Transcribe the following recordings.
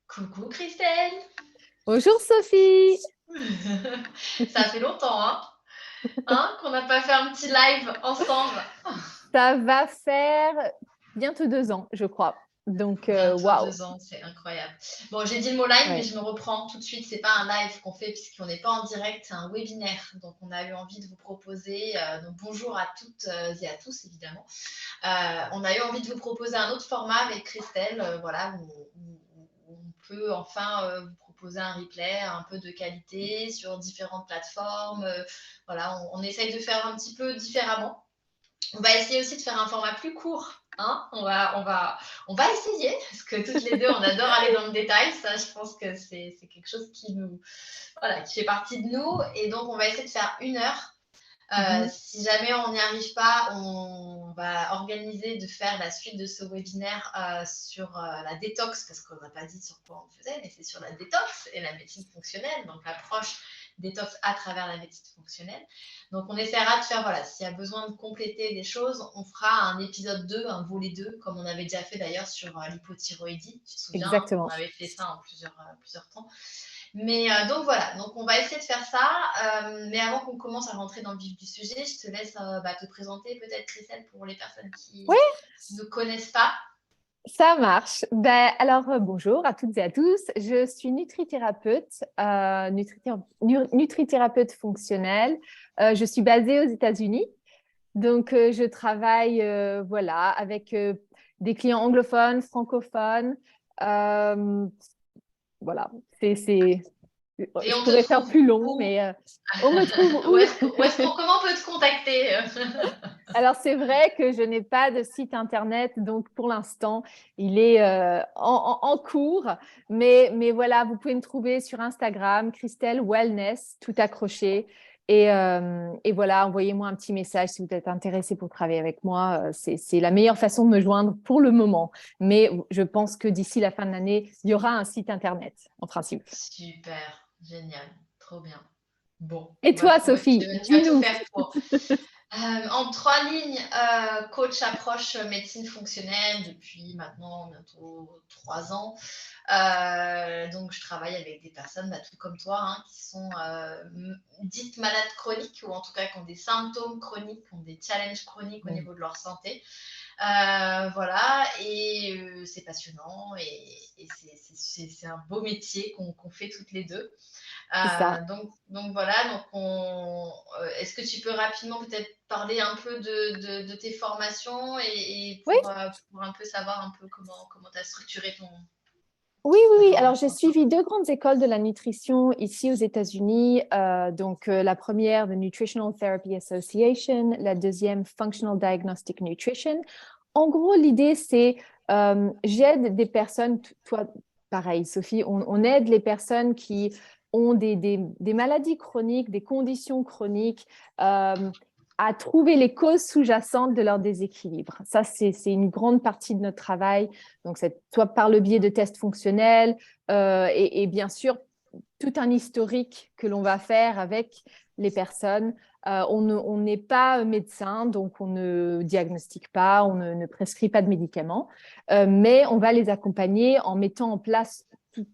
Coucou Christelle. Bonjour Sophie, Ça fait longtemps, qu'on n'a pas fait un petit live ensemble. ça va faire bientôt 2 ans, je crois. Donc, Bientôt waouh, 2 ans, c'est incroyable. Bon, j'ai dit le mot live, mais ouais, je me reprends tout de suite. C'est pas un live qu'on fait puisqu'on n'est pas en direct, c'est un webinaire. Donc, on a eu envie de vous proposer. Donc, bonjour à toutes et à tous, évidemment. On a eu envie de vous proposer un autre format avec Christelle, voilà, où on peut enfin vous proposer un replay un peu de qualité sur différentes plateformes. Voilà, on essaye de faire un petit peu différemment. On va essayer aussi de faire un format plus court. On va essayer, parce que toutes les deux, on adore aller dans le détail. Ça, je pense que c'est quelque chose voilà, qui fait partie de nous. Et donc, on va essayer de faire 1 heure. mhm, Si jamais on n'y arrive pas, on va organiser de faire la suite de ce webinaire sur la détox, parce qu'on n'a pas dit sur quoi on faisait, mais c'est sur la détox et la médecine fonctionnelle, donc l'approche détox à travers la médecine fonctionnelle. Donc on essaiera de faire, voilà, s'il y a besoin de compléter des choses, on fera un épisode 2, un volet 2, comme on avait déjà fait d'ailleurs sur l'hypothyroïdie, tu te souviens, on exactement. avait fait ça en plusieurs temps. Mais donc voilà, donc on va essayer de faire ça. Mais avant qu'on commence à rentrer dans le vif du sujet, je te laisse te présenter peut-être, Christelle, pour les personnes qui Oui, ne connaissent pas. ça marche. Ben, alors, bonjour à toutes et à tous. Je suis nutrithérapeute, nutrithérapeute fonctionnelle. Je suis basée aux États-Unis. Donc, je travaille voilà, avec des clients anglophones, francophones. Euh, voilà, Et je on te pourrais faire trouve plus long, où? mais on me trouve où? Comment on peut te contacter? Alors, c'est vrai que je n'ai pas de site internet, donc pour l'instant, il est en cours. Mais voilà, vous pouvez me trouver sur Instagram, Christelle Wellness, tout accroché. Et voilà, envoyez-moi un petit message si vous êtes intéressé pour travailler avec moi. C'est la meilleure façon de me joindre pour le moment. Mais je pense que d'ici la fin de l'année, il y aura un site internet, en principe. Super, génial, trop bien. Bon, Et bah, toi, Sophie, tu vas tout dis-nous. faire pour. En 3 lignes, coach approche médecine fonctionnelle depuis maintenant bientôt 3 ans. Donc, je travaille avec des personnes, tout comme toi, qui sont dites malades chroniques ou en tout cas qui ont des symptômes chroniques, qui ont des challenges chroniques au niveau de leur santé. Voilà, et c'est passionnant et c'est un beau métier qu'on fait toutes les deux. C'est ça. Donc voilà, est-ce que tu peux rapidement peut-être parler un peu de tes formations et Oui, pour un peu savoir un peu comment tu as structuré oui, oui, ta oui. Alors, j'ai formation? suivi 2 grandes écoles de la nutrition ici aux États-Unis. Donc, la première, the Nutritional Therapy Association, la deuxième, Functional Diagnostic Nutrition. En gros, l'idée, c'est j'aide des personnes, toi, pareil, Sophie, on aide les personnes qui ont des maladies chroniques, des conditions chroniques, à trouver les causes sous-jacentes de leur déséquilibre. Ça, c'est une grande partie de notre travail. Donc, c'est soit par le biais de tests fonctionnels et bien sûr, tout un historique que l'on va faire avec les personnes. On n'est pas médecin, donc on ne diagnostique pas, on ne prescrit pas de médicaments, mais on va les accompagner en mettant en place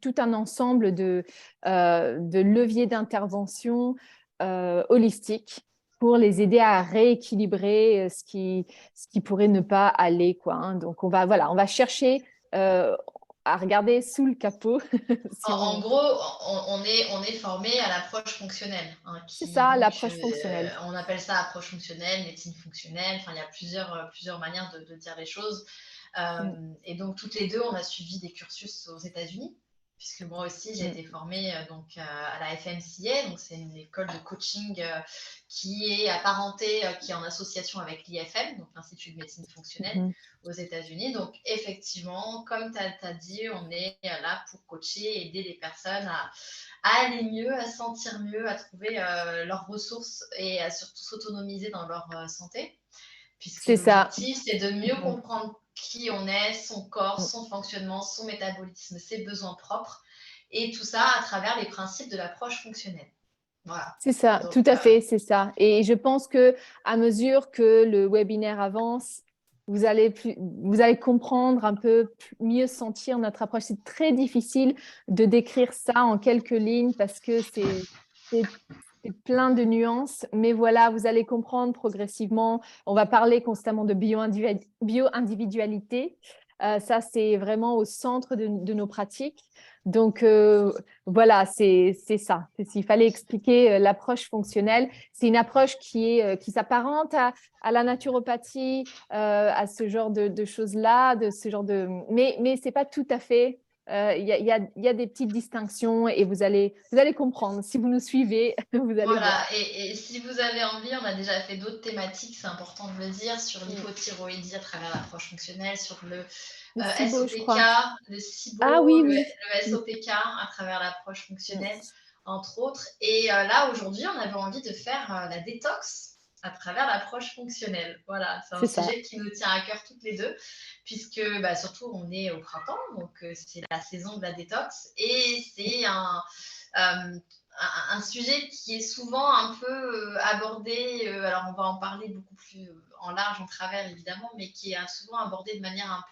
tout un ensemble de leviers d'intervention holistiques pour les aider à rééquilibrer ce qui pourrait ne pas aller, quoi, hein. Donc, voilà, on va chercher à regarder sous le capot. si En on... gros, on est formé à l'approche fonctionnelle, C'est qui ça, donc, l'approche fonctionnelle. on appelle ça approche fonctionnelle, médecine fonctionnelle. Enfin, il y a plusieurs manières de dire les choses. Mm, Et donc, toutes les deux, on a suivi des cursus aux États-Unis, puisque moi aussi, j'ai mm, été formée à la FMCA. Donc, c'est une école de coaching qui est apparentée, qui est en association avec l'IFM, donc l'Institut de médecine fonctionnelle mhm. aux États-Unis. Donc, effectivement, comme tu as dit, on est là pour coacher, aider les personnes à aller mieux, à se sentir mieux, à trouver leurs ressources et à surtout s'autonomiser dans leur santé, puisque C'est ça. l'objectif, c'est de mieux Mm, comprendre qui on est, son corps, mm. son fonctionnement, son métabolisme, ses besoins propres, et tout ça à travers les principes de l'approche fonctionnelle. Voilà. C'est ça, Donc, tout à fait, c'est ça. Et je pense que à mesure que le webinaire avance, vous allez comprendre un peu mieux sentir notre approche. C'est très difficile de décrire ça en quelques lignes parce que c'est plein de nuances. Mais voilà, vous allez comprendre progressivement. On va parler constamment de bio-individualité. Ça, c'est vraiment au centre de nos pratiques. Donc, voilà, c'est ça. S'il fallait expliquer l'approche fonctionnelle, c'est une approche qui s'apparente à la naturopathie, à ce genre de choses-là, mais ce n'est pas tout à fait. Il y a des petites distinctions et vous allez comprendre. Si vous nous suivez, vous allez Voilà, voir. et si vous avez envie, on a déjà fait d'autres thématiques, c'est important de le dire, sur l'hypothyroïdie à travers l'approche fonctionnelle, sur le Le SIBO, je SOPK, crois. le Ah SIBO, oui, le oui. SOPK à travers l'approche fonctionnelle, entre autres. Et là, aujourd'hui, on avait envie de faire la détox à travers l'approche fonctionnelle. Voilà, c'est un C'est ça. sujet qui nous tient à cœur toutes les deux, puisque bah, surtout, on est au printemps, donc c'est la saison de la détox, et c'est euh, un sujet qui est souvent un peu abordé, alors on va en parler beaucoup plus en large, en travers évidemment, mais qui est souvent abordé de manière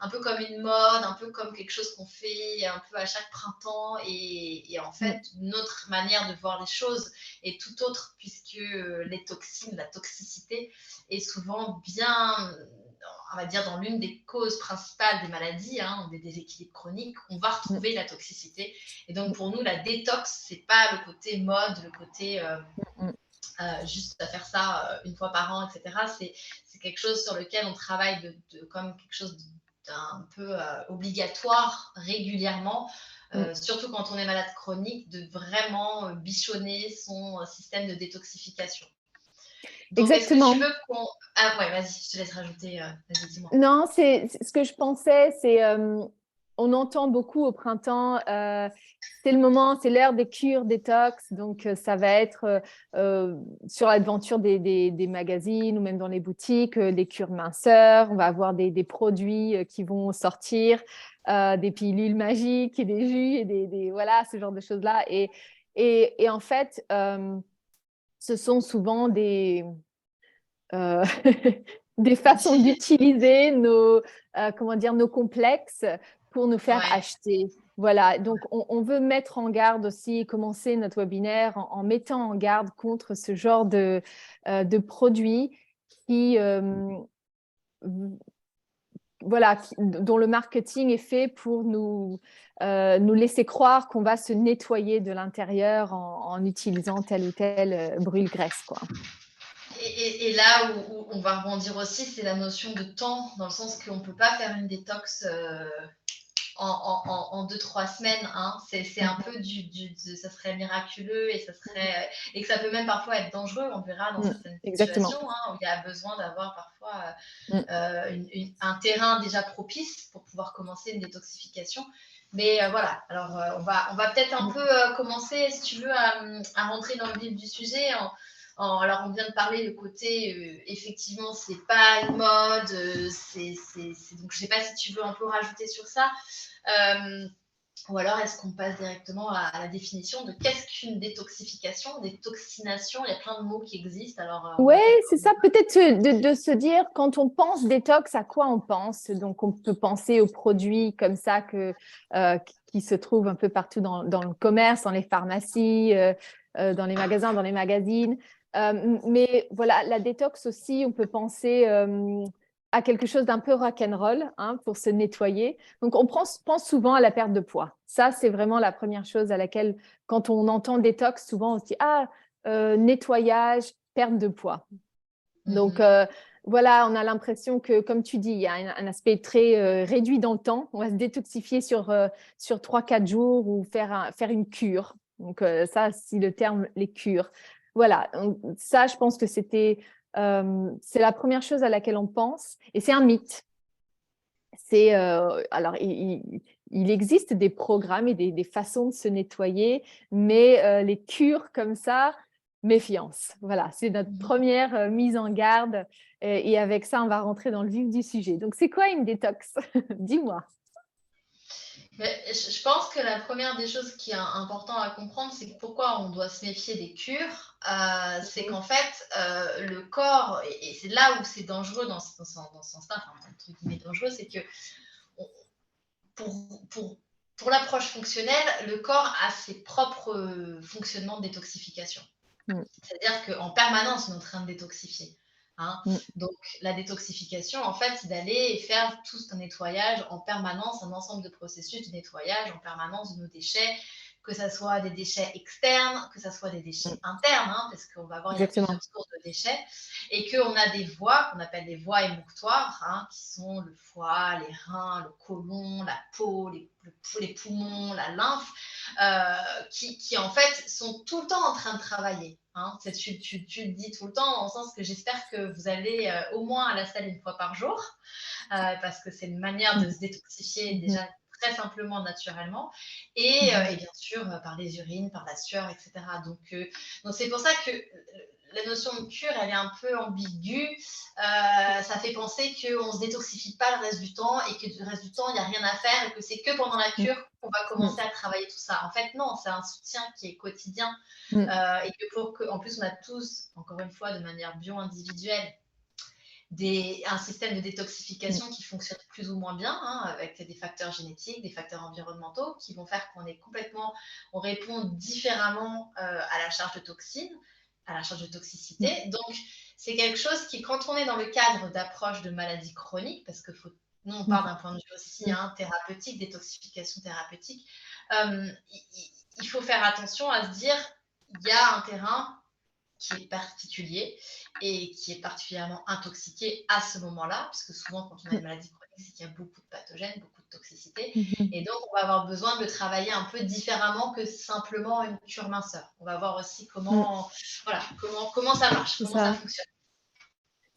un peu comme une mode, un peu comme quelque chose qu'on fait un peu à chaque printemps, et en fait notre manière de voir les choses est tout autre, puisque les toxines, la toxicité est souvent bien, on va dire, dans l'une des causes principales des maladies, hein, des déséquilibres chroniques, on va retrouver la toxicité. Et donc, pour nous, la détox, c'est pas le côté mode, le côté juste à faire ça une fois par an, etc. C'est quelque chose sur lequel on travaille comme quelque chose d'un peu obligatoire régulièrement. Surtout quand on est malade chronique, de vraiment bichonner son système de détoxification. Donc, est-ce que tu Exactement. veux qu'on... Ah ouais, vas-y, je te laisse rajouter. Vas-y, dis-moi. Non, c'est ce que je pensais, on entend beaucoup au printemps, c'est le moment, c'est l'heure des cures détox, donc ça va être sur l'aventure des magazines ou même dans les boutiques, des cures minceurs, on va avoir des produits qui vont sortir, des pilules magiques et des jus et voilà, ce genre de choses-là. Et en fait, ce sont souvent euh, des façons d'utiliser nos complexes pour nous faire Ouais. acheter. Voilà, donc on veut mettre en garde aussi, commencer notre webinaire en mettant en garde contre ce genre de produits qui, voilà, dont le marketing est fait pour nous laisser croire qu'on va se nettoyer de l'intérieur en utilisant tel ou tel brûle-graisse, quoi. Et là où on va rebondir aussi, c'est la notion de temps, dans le sens qu'on ne peut pas faire une détox en 2-3 semaines. Hein. C'est un peu ça serait miraculeux et que ça peut même parfois être dangereux. On verra dans certaines Exactement. situations où il y a besoin d'avoir parfois un terrain déjà propice pour pouvoir commencer une détoxification. Mais voilà, alors on va peut-être un peu commencer, si tu veux, à rentrer dans le vif du sujet. Alors, on vient de parler le côté, effectivement, c'est pas une mode, donc je sais pas si tu veux un peu rajouter sur ça. Ou alors, est-ce qu'on passe directement à la définition de qu'est-ce qu'une détoxification, détoxination? Il y a plein de mots qui existent. Alors, on Oui, va peut-être c'est ça, peut-être de se dire, quand on pense détox, à quoi on pense? Donc, on peut penser aux produits comme ça qui se trouvent un peu partout dans le commerce, dans les pharmacies, dans les magasins, dans les magazines. Mais voilà, la détox aussi, on peut penser à quelque chose d'un peu rock'n'roll, hein, pour se nettoyer. Donc, on pense souvent à la perte de poids. Ça, c'est vraiment la première chose à laquelle, quand on entend détox, souvent on se dit, ah, nettoyage, perte de poids. Donc, voilà, on a l'impression que, comme tu dis, il y a un aspect très réduit dans le temps. On va se détoxifier sur 3-4 jours ou faire une cure. Donc, ça, si le terme, les cures. Voilà, donc, ça, je pense que c'est la première chose à laquelle on pense. Et c'est un mythe. Alors, il existe des programmes et des façons de se nettoyer, mais les cures comme ça, méfiance. Voilà, c'est notre première mise en garde. Et avec ça, on va rentrer dans le vif du sujet. Donc, c'est quoi une détox? Dis-moi. Mais je pense que la première des choses qui est important à comprendre, c'est pourquoi on doit se méfier des cures. C'est Mhm. qu'en fait, le corps, et c'est là où c'est dangereux dans ce sens-là, enfin, entre guillemets dangereux, c'est que on- pour, pour, pour l'approche fonctionnelle, le corps a ses propres fonctionnements de détoxification. Mm, C'est-à-dire qu'en permanence, on est en train de détoxifier. Hein. mm, Donc, la détoxification, en fait, c'est d'aller faire tout un nettoyage en permanence, un ensemble de processus de nettoyage en permanence de nos déchets, que ce soit des déchets externes, que ce soit des mm. déchets internes, hein, parce qu'on va voir, il y a plusieurs Exactement. sources de déchets, et qu'on a des voies qu'on appelle des voies émouctoires, hein, qui sont le foie, les reins, le côlon, la peau, les poumons, la lymphe, qui en fait sont tout le temps en train de travailler. Hein. Tu le dis tout le temps, dans le sens que j'espère que vous allez au moins à la salle une fois par jour, parce que c'est une manière de se détoxifier Mhm. déjà très simplement, naturellement, Mhm. et bien sûr par les urines, par la sueur, etc. Donc c'est pour ça que la notion de cure, elle est un peu ambiguë. Ça fait penser qu'on ne se détoxifie pas le reste du temps et que du reste du temps, il n'y a rien à faire et que c'est que pendant la Mm, cure qu'on va mm, commencer à travailler tout ça. En fait, non, c'est un soutien qui est quotidien, mm, et en plus, on a tous, encore une fois, de manière bio-individuelle, un système de mm. détoxification qui fonctionne plus ou moins bien, hein, avec des facteurs génétiques, des facteurs environnementaux qui vont faire on répond différemment à la charge de toxines, à la charge de Mm, toxicité. Donc, c'est quelque chose qui, quand on est dans le cadre d'approche de maladies chroniques, parce que nous, on parle mm, d'un point de vue aussi, mm. hein, thérapeutique, détoxification thérapeutique, il faut faire attention à se dire, il y a un terrain qui est particulier et qui est particulièrement intoxiqué à ce moment-là, parce que souvent, quand on a une maladie chronique, c'est qu'il y a beaucoup de pathogènes, beaucoup de toxicité, Mhm. et donc on va avoir besoin de le travailler un peu différemment que simplement une cure minceur. On va voir aussi Mm. comment ça marche, C'est comment ça ça. fonctionne.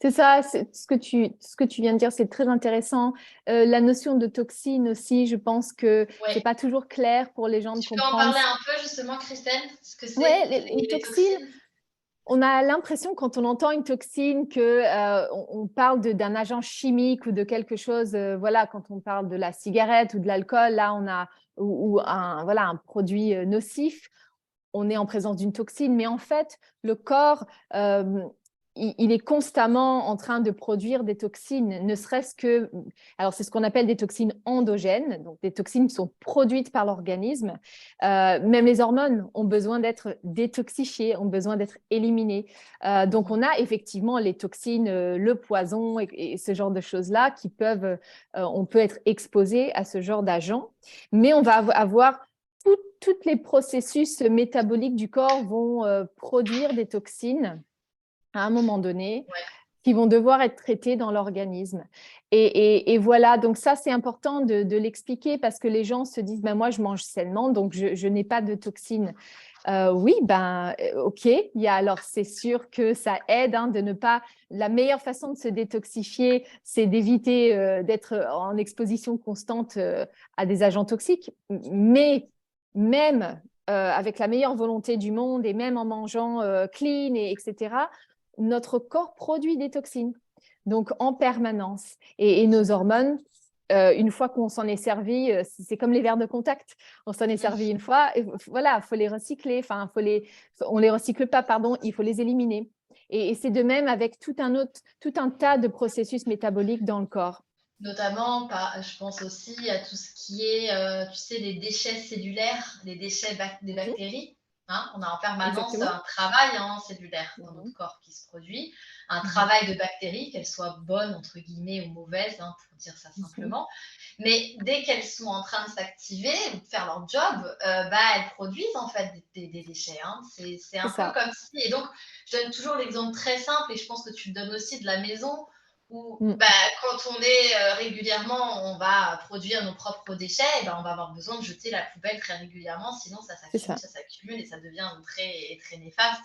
C'est ça, ce que tu viens de dire, c'est très intéressant. La notion de toxine aussi, je pense que c'est Ouais. pas toujours clair pour les gens de Tu peux en comprendre. parler un peu justement, Christelle, ce que Ouais, c'est, une les toxine, toxines? on a l'impression quand on entend une toxine que on parle d'un agent chimique ou de quelque chose. Voilà, quand on parle de la cigarette ou de l'alcool, là on a ou un produit nocif, on est en présence d'une toxine, mais en fait, le corps, il est constamment en train de produire des toxines, ne serait-ce que, alors c'est ce qu'on appelle des toxines endogènes, donc des toxines qui sont produites par l'organisme. Même les hormones ont besoin d'être détoxifiées, ont besoin d'être éliminées. Donc on a effectivement les toxines, le poison et ce genre de choses-là qui peuvent, on peut être exposé à ce genre d'agents, mais on va avoir tous les processus métaboliques du corps vont produire des toxines à un moment donné Ouais. qui vont devoir être traités dans l'organisme. Et voilà, donc ça, c'est important de l'expliquer parce que les gens se disent, ben, moi, je mange sainement, donc je n'ai pas de toxines. Oui, ben, ok. Alors, c'est sûr que ça aide hein, de ne pas. La meilleure façon de se détoxifier, c'est d'éviter d'être en exposition constante à des agents toxiques. Mais même avec la meilleure volonté du monde et même en mangeant clean, etc., notre corps produit des toxines. Donc, en permanence. Et nos hormones, une fois qu'on s'en est servi, c'est comme les verres de contact. On s'en est servi une fois, et voilà, il faut les recycler. Enfin, on les recycle pas, pardon, il faut les éliminer. Et c'est de même avec tout un tas de processus métaboliques dans le corps. Notamment, je pense aussi à tout ce qui est, tu sais, les déchets cellulaires, les déchets des Mhm. bactéries. Hein. On a en permanence Exactement. un travail cellulaire dans notre Mhm. corps qui se produit, un Mhm. travail de bactéries, qu'elles soient bonnes, entre guillemets, ou mauvaises, hein, pour dire ça Mhm. simplement. Mais dès qu'elles sont en train de s'activer ou de faire leur job, elles produisent en fait des déchets. Hein. C'est C'est un peu ça. comme si, et donc je donne toujours l'exemple très simple, et je pense que tu le donnes aussi de la maison, où Mm. quand on est régulièrement, on va produire nos propres déchets, et on va avoir besoin de jeter la poubelle très régulièrement, sinon C'est ça. ça s'accumule et ça devient très, très néfaste.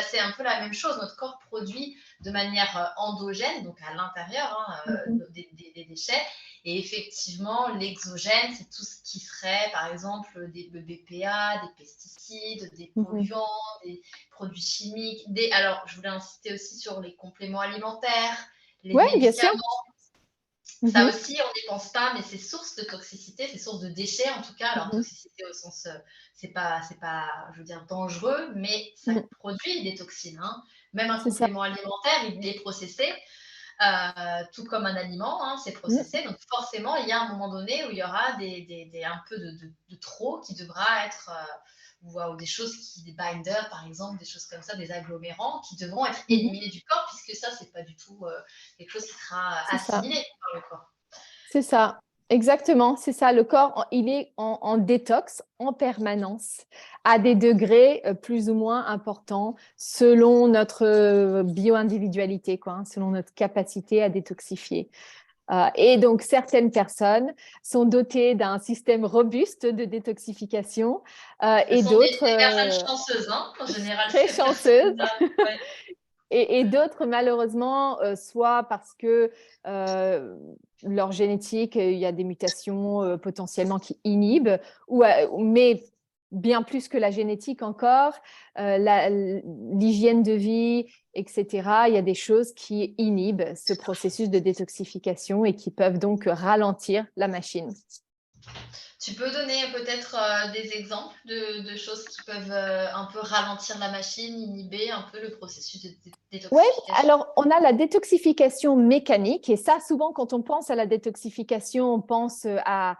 C'est un peu la même chose, notre corps produit de manière endogène, donc à l'intérieur, hein, Mhm. des déchets, et effectivement, l'exogène, c'est tout ce qui serait, par exemple, des BPA, des pesticides, des Mhm. polluants, des produits chimiques. Alors, je voulais insister aussi sur les compléments alimentaires, les Ouais, bien sûr. médicaments. Ça aussi, on n'y pense pas, mais c'est source de toxicité, c'est source de déchets en tout cas. Alors, toxicité au sens, c'est pas, je veux dire, dangereux, mais ça produit des toxines. Hein. Même un complément alimentaire, il est processé, tout comme un aliment, hein, c'est processé. Donc, forcément, il y a un moment donné où il y aura un peu de trop qui devra être... ou des choses des binders par exemple, des choses comme ça, des agglomérants qui devront être éliminés du corps, puisque ça, c'est pas du tout quelque chose qui sera assimilé par le corps. C'est ça, exactement, c'est ça. Le corps, il est en détox en permanence, à des degrés plus ou moins importants, selon notre bio-individualité, quoi, hein, selon notre capacité à détoxifier. Et donc, certaines personnes sont dotées d'un système robuste de détoxification et d'autres… des personnes chanceuses, hein, en général. Très chanceuses. Ouais. Et d'autres, malheureusement, soit parce que leur génétique, il y a des mutations potentiellement qui inhibent, mais bien plus que la génétique encore, l'hygiène de vie, etc. Il y a des choses qui inhibent ce processus de détoxification et qui peuvent donc ralentir la machine. Tu peux donner peut-être des exemples de choses qui peuvent un peu ralentir la machine, inhiber un peu le processus de détoxification? Oui, alors on a la détoxification mécanique et ça, souvent, quand on pense à la détoxification, on pense à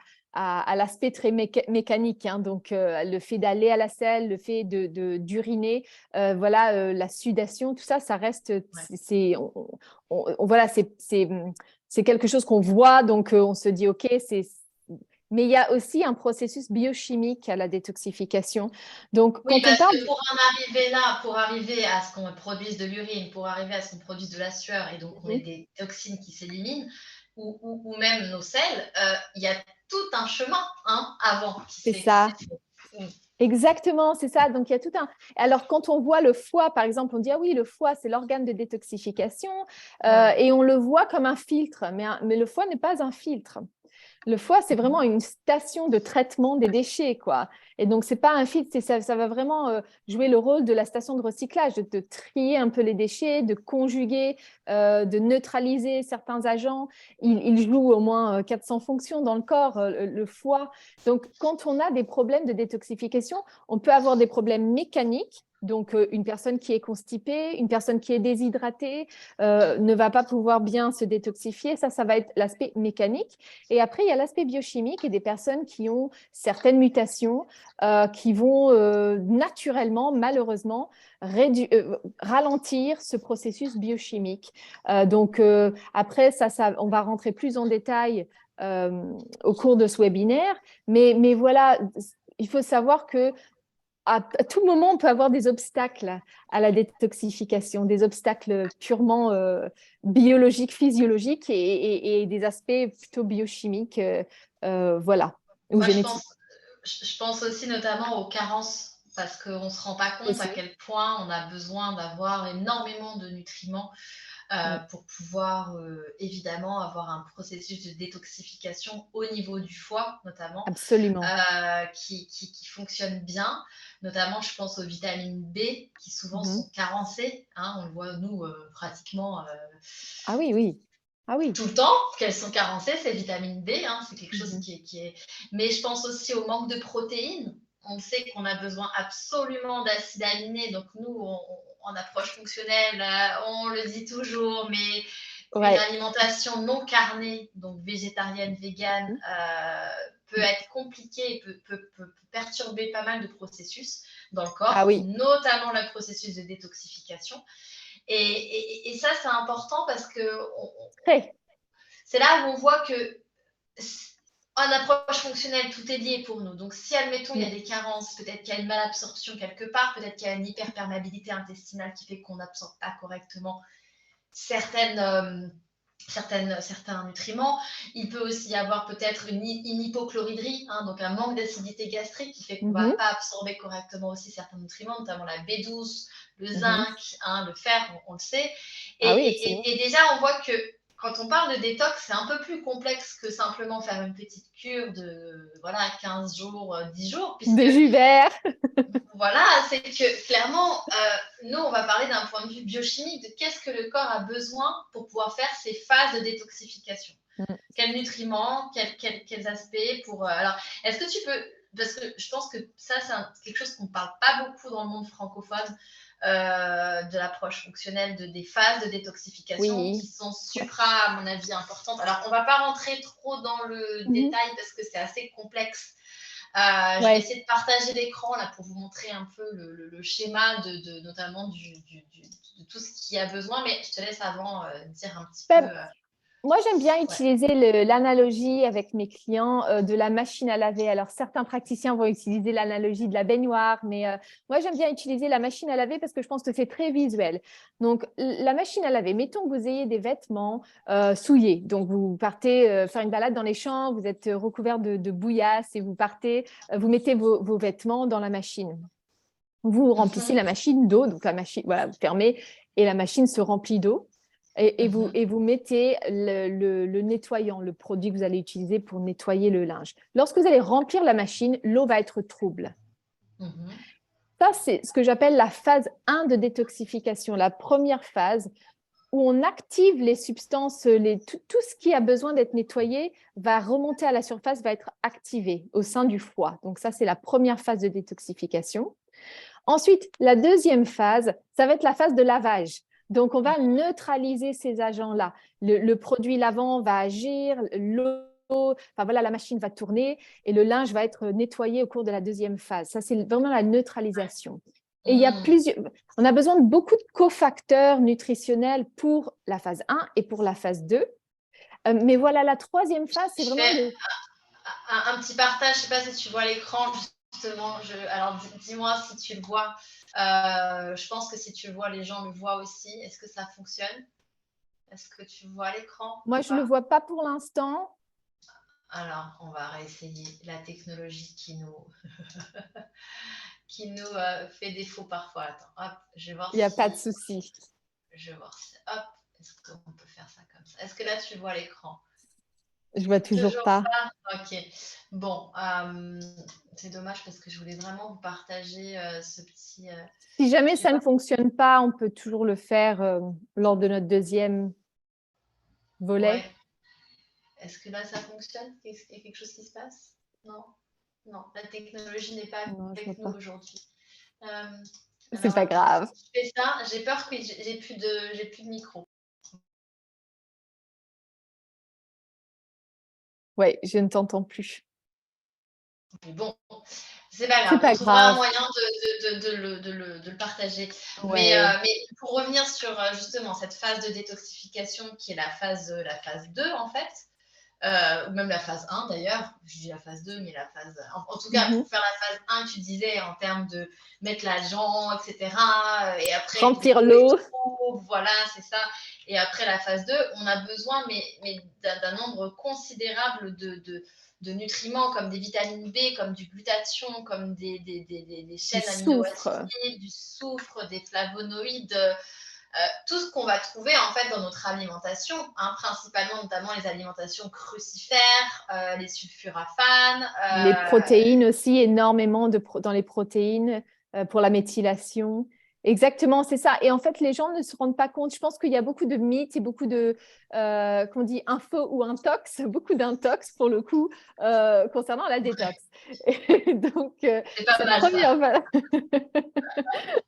l'aspect très mécanique, hein, donc le fait d'aller à la selle, le fait d'uriner, voilà, la sudation, tout ça, ça reste, voilà, c'est quelque chose qu'on voit, donc on se dit, OK, mais il y a aussi un processus biochimique à la détoxification. Donc, oui, quand on parle… que pour en arriver là, pour arriver à ce qu'on produise de l'urine, pour arriver à ce qu'on produise de la sueur, et donc on ait des toxines qui s'éliminent, ou même nos selles, il y a tout un chemin avant qui c'est ça. Exactement, c'est ça. Donc, il y a tout un… Alors, quand on voit le foie, par exemple, on dit, ah oui, le foie, c'est l'organe de détoxification, et on le voit comme un filtre, mais le foie n'est pas un filtre. Le foie, c'est vraiment une station de traitement des déchets, quoi. Et donc, c'est pas un filtre, ça va vraiment jouer le rôle de la station de recyclage, de trier un peu les déchets, de conjuguer, de neutraliser certains agents. Il joue au moins 400 fonctions dans le corps, le foie. Donc, quand on a des problèmes de détoxification, on peut avoir des problèmes mécaniques. Donc, une personne qui est constipée, une personne qui est déshydratée ne va pas pouvoir bien se détoxifier. Ça va être l'aspect mécanique. Et après, il y a l'aspect biochimique et des personnes qui ont certaines mutations qui vont naturellement, malheureusement, ralentir ce processus biochimique. Donc, après, on va rentrer plus en détail au cours de ce webinaire. Mais voilà, il faut savoir que à tout moment, on peut avoir des obstacles à la détoxification, des obstacles purement biologiques, physiologiques et des aspects plutôt biochimiques, voilà, ou Moi, génétiques. je pense aussi notamment aux carences, parce qu'on ne se rend pas compte à quel point on a besoin d'avoir énormément de nutriments pour pouvoir évidemment avoir un processus de détoxification au niveau du foie notamment. Absolument. Qui fonctionne bien. Notamment, je pense aux vitamines B qui souvent sont carencées. Hein, on le voit, nous, pratiquement ah oui, oui. Ah oui. Tout le temps qu'elles sont carencées, ces vitamines B. Hein, c'est quelque chose qui est… Mais je pense aussi au manque de protéines. On sait qu'on a besoin absolument d'acides aminés. Donc, nous, en approche fonctionnelle, on le dit toujours, mais une alimentation non carnée, donc végétarienne, végane, peut être compliquée, peut perturber pas mal de processus dans le corps, notamment le processus de détoxification. Et ça, c'est important parce que c'est là où on voit que en approche fonctionnelle, tout est lié pour nous. Donc, si, admettons, il y a des carences, peut-être qu'il y a une malabsorption quelque part, peut-être qu'il y a une hyperperméabilité intestinale qui fait qu'on n'absorbe pas correctement certains nutriments. Il peut aussi y avoir peut-être une hypochloridrie, donc un manque d'acidité gastrique qui fait qu'on ne va pas absorber correctement aussi certains nutriments, notamment la B12, le zinc, le fer, on le sait. Et déjà, on voit que quand on parle de détox, c'est un peu plus complexe que simplement faire une petite cure de 15 jours, 10 jours. De jus vert. Voilà, c'est que clairement, nous, on va parler d'un point de vue biochimique de qu'est-ce que le corps a besoin pour pouvoir faire ces phases de détoxification. Quels nutriments, quels aspects pour… alors, est-ce que tu peux… Parce que je pense que ça, c'est quelque chose qu'on ne parle pas beaucoup dans le monde francophone, de l'approche fonctionnelle des phases de détoxification qui sont supra, à mon avis, importantes. Alors, on ne va pas rentrer trop dans le détail parce que c'est assez complexe. Je vais essayer de partager l'écran là pour vous montrer un peu le schéma notamment de tout ce qu'il y a besoin, mais je te laisse avant dire un petit peu… Moi, j'aime bien utiliser l'analogie avec mes clients de la machine à laver. Alors, certains praticiens vont utiliser l'analogie de la baignoire, mais moi, j'aime bien utiliser la machine à laver parce que je pense que c'est très visuel. Donc, la machine à laver, mettons que vous ayez des vêtements souillés. Donc, vous partez faire une balade dans les champs, vous êtes recouvert de bouillasse et vous partez, vous mettez vos vêtements dans la machine. Vous remplissez la machine d'eau, donc la machine, voilà, vous fermez et la machine se remplit d'eau. Et vous mettez le nettoyant, le produit que vous allez utiliser pour nettoyer le linge. Lorsque vous allez remplir la machine, l'eau va être trouble. Ça, c'est ce que j'appelle la phase 1 de détoxification, la première phase où on active les substances, tout ce qui a besoin d'être nettoyé va remonter à la surface, va être activé au sein du foie. Donc ça, c'est la première phase de détoxification. Ensuite, la deuxième phase, ça va être la phase de lavage. Donc, on va neutraliser ces agents-là. Le produit lavant va agir, l'eau, enfin voilà, la machine va tourner et le linge va être nettoyé au cours de la deuxième phase. Ça, c'est vraiment la neutralisation. Et il y a on a besoin de beaucoup de cofacteurs nutritionnels pour la phase 1 et pour la phase 2. Mais voilà, la troisième phase, c'est vraiment… un petit partage, je ne sais pas si tu vois l'écran, justement. Alors, dis-moi si tu le vois. Je pense que si tu le vois, les gens le voient aussi. Est-ce que ça fonctionne? Est-ce que tu vois l'écran? Moi, je ne le vois pas pour l'instant. Alors, on va réessayer la technologie qui nous, qui nous fait défaut parfois. Attends, hop, je vais voir Il n'y a pas de souci. Je vais voir si… Hop, est-ce qu'on peut faire ça comme ça? Est-ce que là, tu vois l'écran? Je vois toujours pas. Ok. Bon, c'est dommage parce que je voulais vraiment vous partager ce petit… Si jamais ça ne fonctionne pas, on peut toujours le faire lors de notre deuxième volet. Ouais. Est-ce que là, ça fonctionne? Est-ce qu'il y a quelque chose qui se passe? Non? Non, la technologie n'est pas avec nous aujourd'hui. C'est pas grave. Si je fais ça, j'ai peur que j'ai plus de micro. Oui, je ne t'entends plus. Bon, c'est pas grave. On trouvera un moyen de le partager. Ouais. Mais pour revenir sur justement cette phase de détoxification qui est la phase 2 en fait, ou même la phase 1 d'ailleurs, je dis la phase 2, mais la phase… En tout cas, pour faire la phase 1, tu disais en termes de mettre l'agent, etc. Et après… Remplir l'eau. Voilà, c'est ça. Et après la phase 2, on a besoin mais d'un nombre considérable de nutriments comme des vitamines B, comme du glutathion, comme des chaînes amino-acidiques, du soufre, des flavonoïdes, tout ce qu'on va trouver en fait dans notre alimentation, principalement notamment les alimentations crucifères, les sulforaphanes. Les protéines aussi, énormément dans les protéines pour la méthylation. Exactement, c'est ça. Et en fait, les gens ne se rendent pas compte. Je pense qu'il y a beaucoup de mythes et beaucoup de, qu'on dit info ou intox, beaucoup d'intox pour le coup, concernant la détox. Et donc, c'est pas mal, première…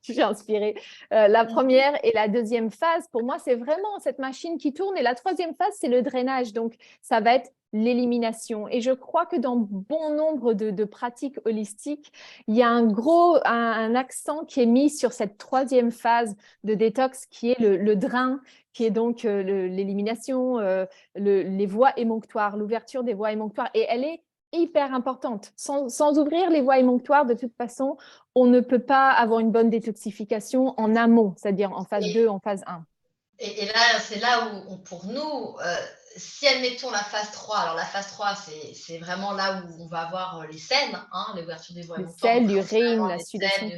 Je suis inspirée. La première et la deuxième phase, pour moi, c'est vraiment cette machine qui tourne. Et la troisième phase, c'est le drainage. Donc, ça va être l'élimination. Et je crois que dans bon nombre de pratiques holistiques, il y a un accent qui est mis sur cette troisième phase de détox qui est le drain, qui est donc l'élimination, les voies émonctoires, l'ouverture des voies émonctoires. Et elle est hyper importante. Sans ouvrir les voies émonctoires, de toute façon, on ne peut pas avoir une bonne détoxification en amont, c'est-à-dire en phase 2, en phase 1. Et là, c'est là où pour nous… si admettons la phase 3, alors la phase 3, c'est vraiment là où on va avoir les selles, l'ouverture des voies émonctoires. Les selles, l'urine, la sudation.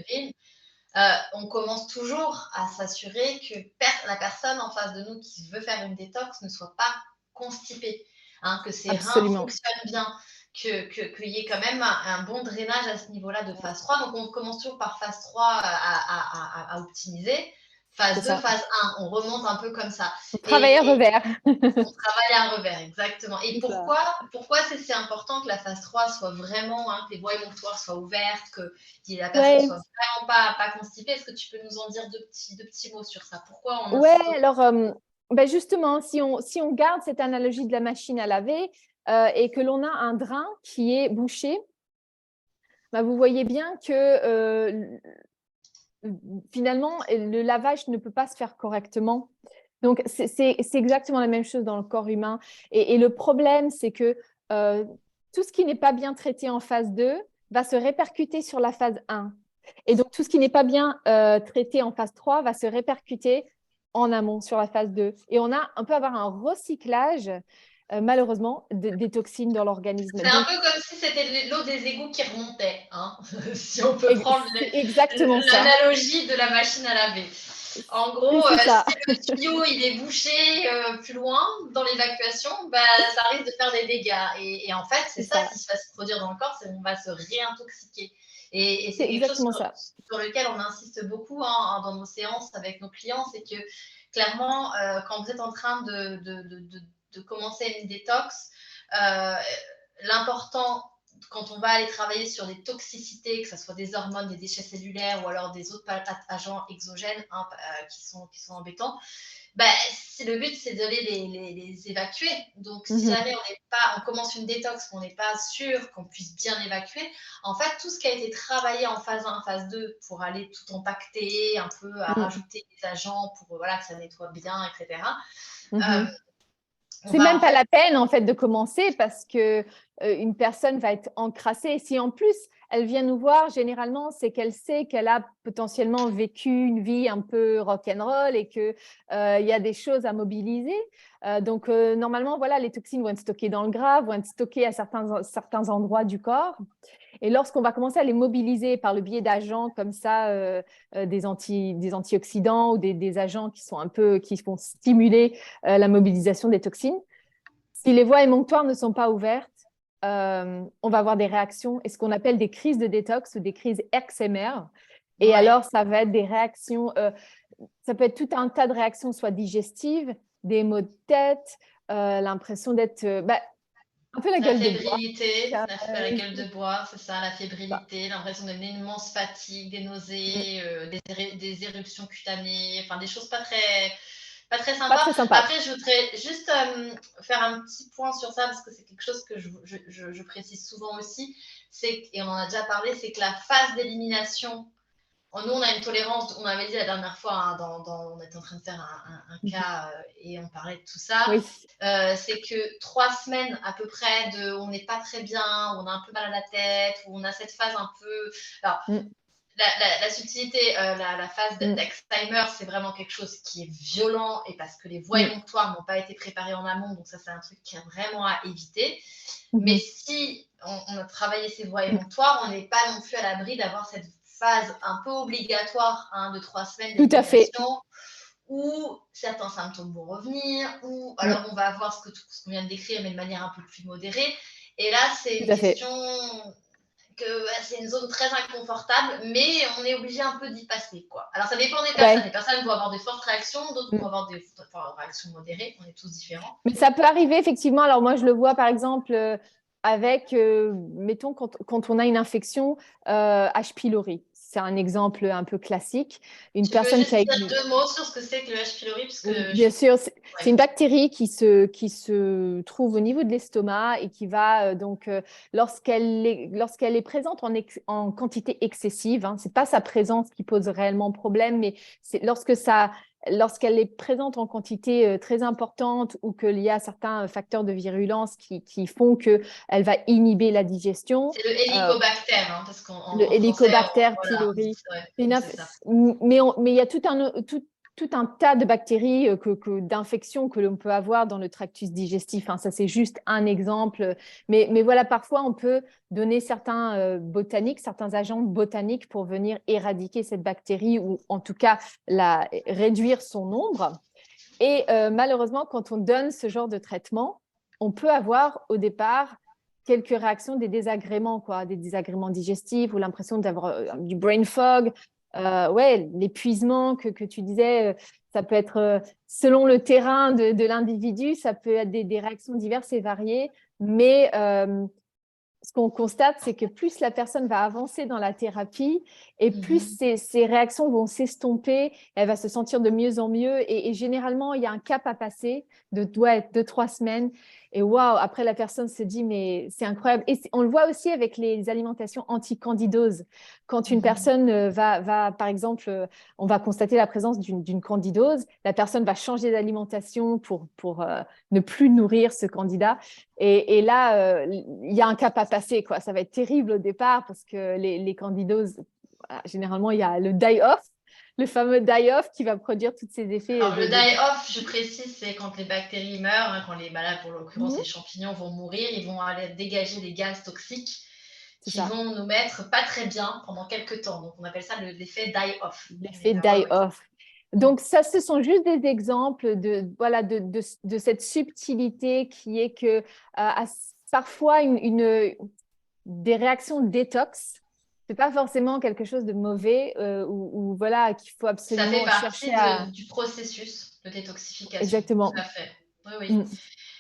On commence toujours à s'assurer que la personne en face de nous qui veut faire une détox ne soit pas constipée, que ses reins fonctionnent bien, qu'il y ait quand même un bon drainage à ce niveau-là de phase 3. Donc, on commence toujours par phase 3 à optimiser. Phase c'est 2, ça. phase 1, on remonte un peu comme ça. On travaille à revers. On travaille à revers, exactement. Et C'est ça. pourquoi c'est si important que la phase 3 soit vraiment, que les voies émonctoires soient ouvertes, que la personne Ouais, soit vraiment pas constipée? Est-ce que tu peux nous en dire deux petits mots sur ça? Pourquoi on ouais. insiste autant? Alors, ben justement, si on garde cette analogie de la machine à laver et que l'on a un drain qui est bouché, ben vous voyez bien que finalement, le lavage ne peut pas se faire correctement. Donc, c'est exactement la même chose dans le corps humain. Et le problème, c'est que tout ce qui n'est pas bien traité en phase 2 va se répercuter sur la phase 1. Et donc, tout ce qui n'est pas bien traité en phase 3 va se répercuter en amont sur la phase 2. Et on peut avoir un recyclage, malheureusement, des toxines dans l'organisme. C'est un Donc, peu comme si c'était l'eau des égouts qui remontait, hein, si on peut prendre c'est exactement ça. l'analogie de la machine à laver. En gros, C'est ça. si le tuyau il est bouché plus loin dans l'évacuation, bah, ça risque de faire des dégâts. Et en fait, c'est C'est ça ça. qui se va se produire dans le corps, c'est qu'on va se réintoxiquer. Et C'est c'est quelque chose exactement ça. sur lequel on insiste beaucoup dans nos séances avec nos clients, c'est que clairement, quand vous êtes en train de commencer une détox, euh, l'important quand on va aller travailler sur des toxicités, que ce soit des hormones, des déchets cellulaires ou alors des autres agents exogènes qui sont embêtants, bah, le but, c'est d'aller les évacuer. Donc, si jamais on commence une détox, qu'on n'est pas sûr qu'on puisse bien évacuer, en fait, tout ce qui a été travaillé en phase 1, phase 2, pour aller tout impacter, un peu à rajouter des agents pour voilà, que ça nettoie bien, etc., on C'est va même en pas fait. la peine en fait de commencer parce que une personne va être encrassée. Si en plus elle vient nous voir, généralement c'est qu'elle sait qu'elle a potentiellement vécu une vie un peu rock'n'roll et que il y a des choses à mobiliser. Donc normalement voilà, les toxines vont être stockées dans le gras, vont être stockées à certains endroits du corps. Et lorsqu'on va commencer à les mobiliser par le biais d'agents comme ça, des antioxydants ou des agents qui sont qui vont stimuler la mobilisation des toxines, si les voies émonctoires ne sont pas ouvertes, on va avoir des réactions et ce qu'on appelle des crises de détox ou des crises XMR. Et Ouais. alors, ça va être des réactions, ça peut être tout un tas de réactions, soit digestives, des maux de tête, l'impression d'être un peu la La gueule de bois. fébrilité, la Euh, gueule de bois, c'est ça, la fébrilité, l'impression d'une immense fatigue, des nausées, des éruptions cutanées, enfin des choses pas très Pas sympas. très sympa. Après, je voudrais juste faire un petit point sur ça parce que c'est quelque chose que je précise souvent aussi, et on en a déjà parlé, c'est que la phase d'élimination. Nous, on a une tolérance, on avait dit la dernière fois, on était en train de faire un cas et on parlait de tout ça. Oui. C'est que 3 semaines à peu près on n'est pas très bien, on a un peu mal à la tête, où on a cette phase un peu. Alors, Mm, la subtilité, la phase mm, d'Alzheimer, c'est vraiment quelque chose qui est violent et parce que les voies mm, émonctoires n'ont pas été préparées en amont, donc ça, c'est un truc qui est vraiment à éviter. Mais mhm, si on a travaillé ces voies mm. émonctoires, on n'est pas non plus à l'abri d'avoir cette phase un peu obligatoire de 3 semaines Tout à fait. d'élimination où certains symptômes vont revenir, ou Mm, alors on va avoir ce qu'on vient de décrire, mais de manière un peu plus modérée. Et là, c'est tout une à fait. question que c'est une zone très inconfortable, mais on est obligé un peu d'y passer, quoi. Alors ça dépend des personnes. Les Ouais. personnes vont avoir des fortes réactions, d'autres vont Mm. avoir des réactions modérées. On est tous différents. Mais ça peut arriver effectivement. Alors moi, je le vois par exemple avec, mettons, quand on a une infection H. pylori. C'est un exemple un peu classique. Une Tu peux personne qui a juste dire une, 2 mots sur ce que c'est que le H. pylori, parce oui, que bien sûr, c'est ouais. une bactérie qui se trouve au niveau de l'estomac et qui va lorsqu'elle est présente en quantité excessive, hein, c'est pas sa présence qui pose réellement problème, mais c'est lorsqu'elle est présente en quantité très importante ou qu'il y a certains facteurs de virulence qui font qu'elle va inhiber la digestion. C'est le euh, hélicobactère, parce le qu'en français, Hélicobacter voilà, on dit pylori. ça, ouais, c'est C'est ça. mais il y a tout un tas de bactéries, d'infections que l'on peut avoir dans le tractus digestif, hein. Ça, c'est juste un exemple. Mais voilà, parfois, on peut donner certains certains agents botaniques pour venir éradiquer cette bactérie ou en tout cas réduire son nombre. Et malheureusement, quand on donne ce genre de traitement, on peut avoir au départ quelques réactions, des désagréments digestifs ou l'impression d'avoir du brain fog. ouais, l'épuisement que tu disais, ça peut être selon le terrain de l'individu, ça peut être des réactions diverses et variées, mais ce qu'on constate, c'est que plus la personne va avancer dans la thérapie et plus ses réactions vont s'estomper, elle va se sentir de mieux en mieux. Et généralement, il y a un cap à passer de 2-3 semaines. Et waouh, après, la personne se dit, mais c'est incroyable. Et on le voit aussi avec les alimentations anti-candidose. Quand une personne va, par exemple, on va constater la présence d'une candidose, la personne va changer d'alimentation pour ne plus nourrir ce candidat. Et là, il y a un cap à passer, quoi. Ça va être terrible au départ parce que les candidoses, généralement, il y a le die-off, le fameux die-off qui va produire tous ces effets. Alors, le die-off, je précise, c'est quand les bactéries meurent, quand les malades, pour l'occurrence les champignons, vont mourir, ils vont aller dégager des gaz toxiques qui vont nous mettre pas très bien pendant quelques temps. Donc, on appelle ça l'effet die-off. L'effet die-off. Donc, ça, ce sont juste des exemples de cette subtilité qui est que parfois, des réactions détox, ce n'est pas forcément quelque chose de mauvais ou voilà, qu'il faut absolument chercher du processus de détoxification. Exactement. Tout à fait. Oui.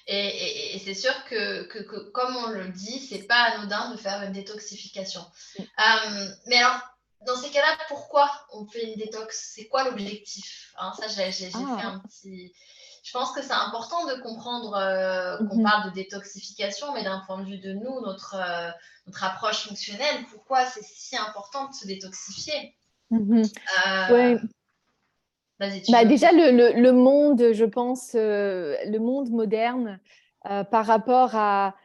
Et c'est sûr que, comme on le dit, c'est pas anodin de faire une détoxification. Mais alors, dans ces cas-là, pourquoi on fait une détox? C'est quoi l'objectif? Ça, j'ai fait un petit... Je pense que c'est important de comprendre qu'on parle de détoxification, mais d'un point de vue de nous, notre approche fonctionnelle, pourquoi c'est si important de se détoxifier? Ouais. Vas-y, déjà, le monde, je pense, le monde moderne, par rapport à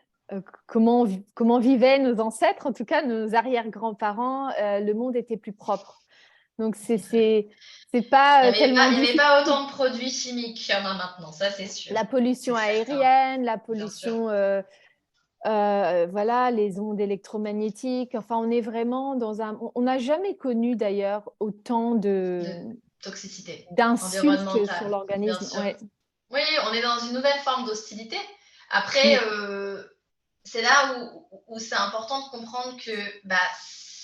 comment vivaient nos ancêtres, en tout cas nos arrière-grands-parents, le monde était plus propre. Donc, c'est pas tellement il n'y avait pas autant de produits chimiques qu'il y en a maintenant, ça c'est sûr. La pollution aérienne, la pollution, voilà, les ondes électromagnétiques. Enfin, on est vraiment dans on n'a jamais connu d'ailleurs autant de toxicité d'insultes sur l'organisme. Ouais. Oui, on est dans une nouvelle forme d'hostilité. Après, c'est là où c'est important de comprendre que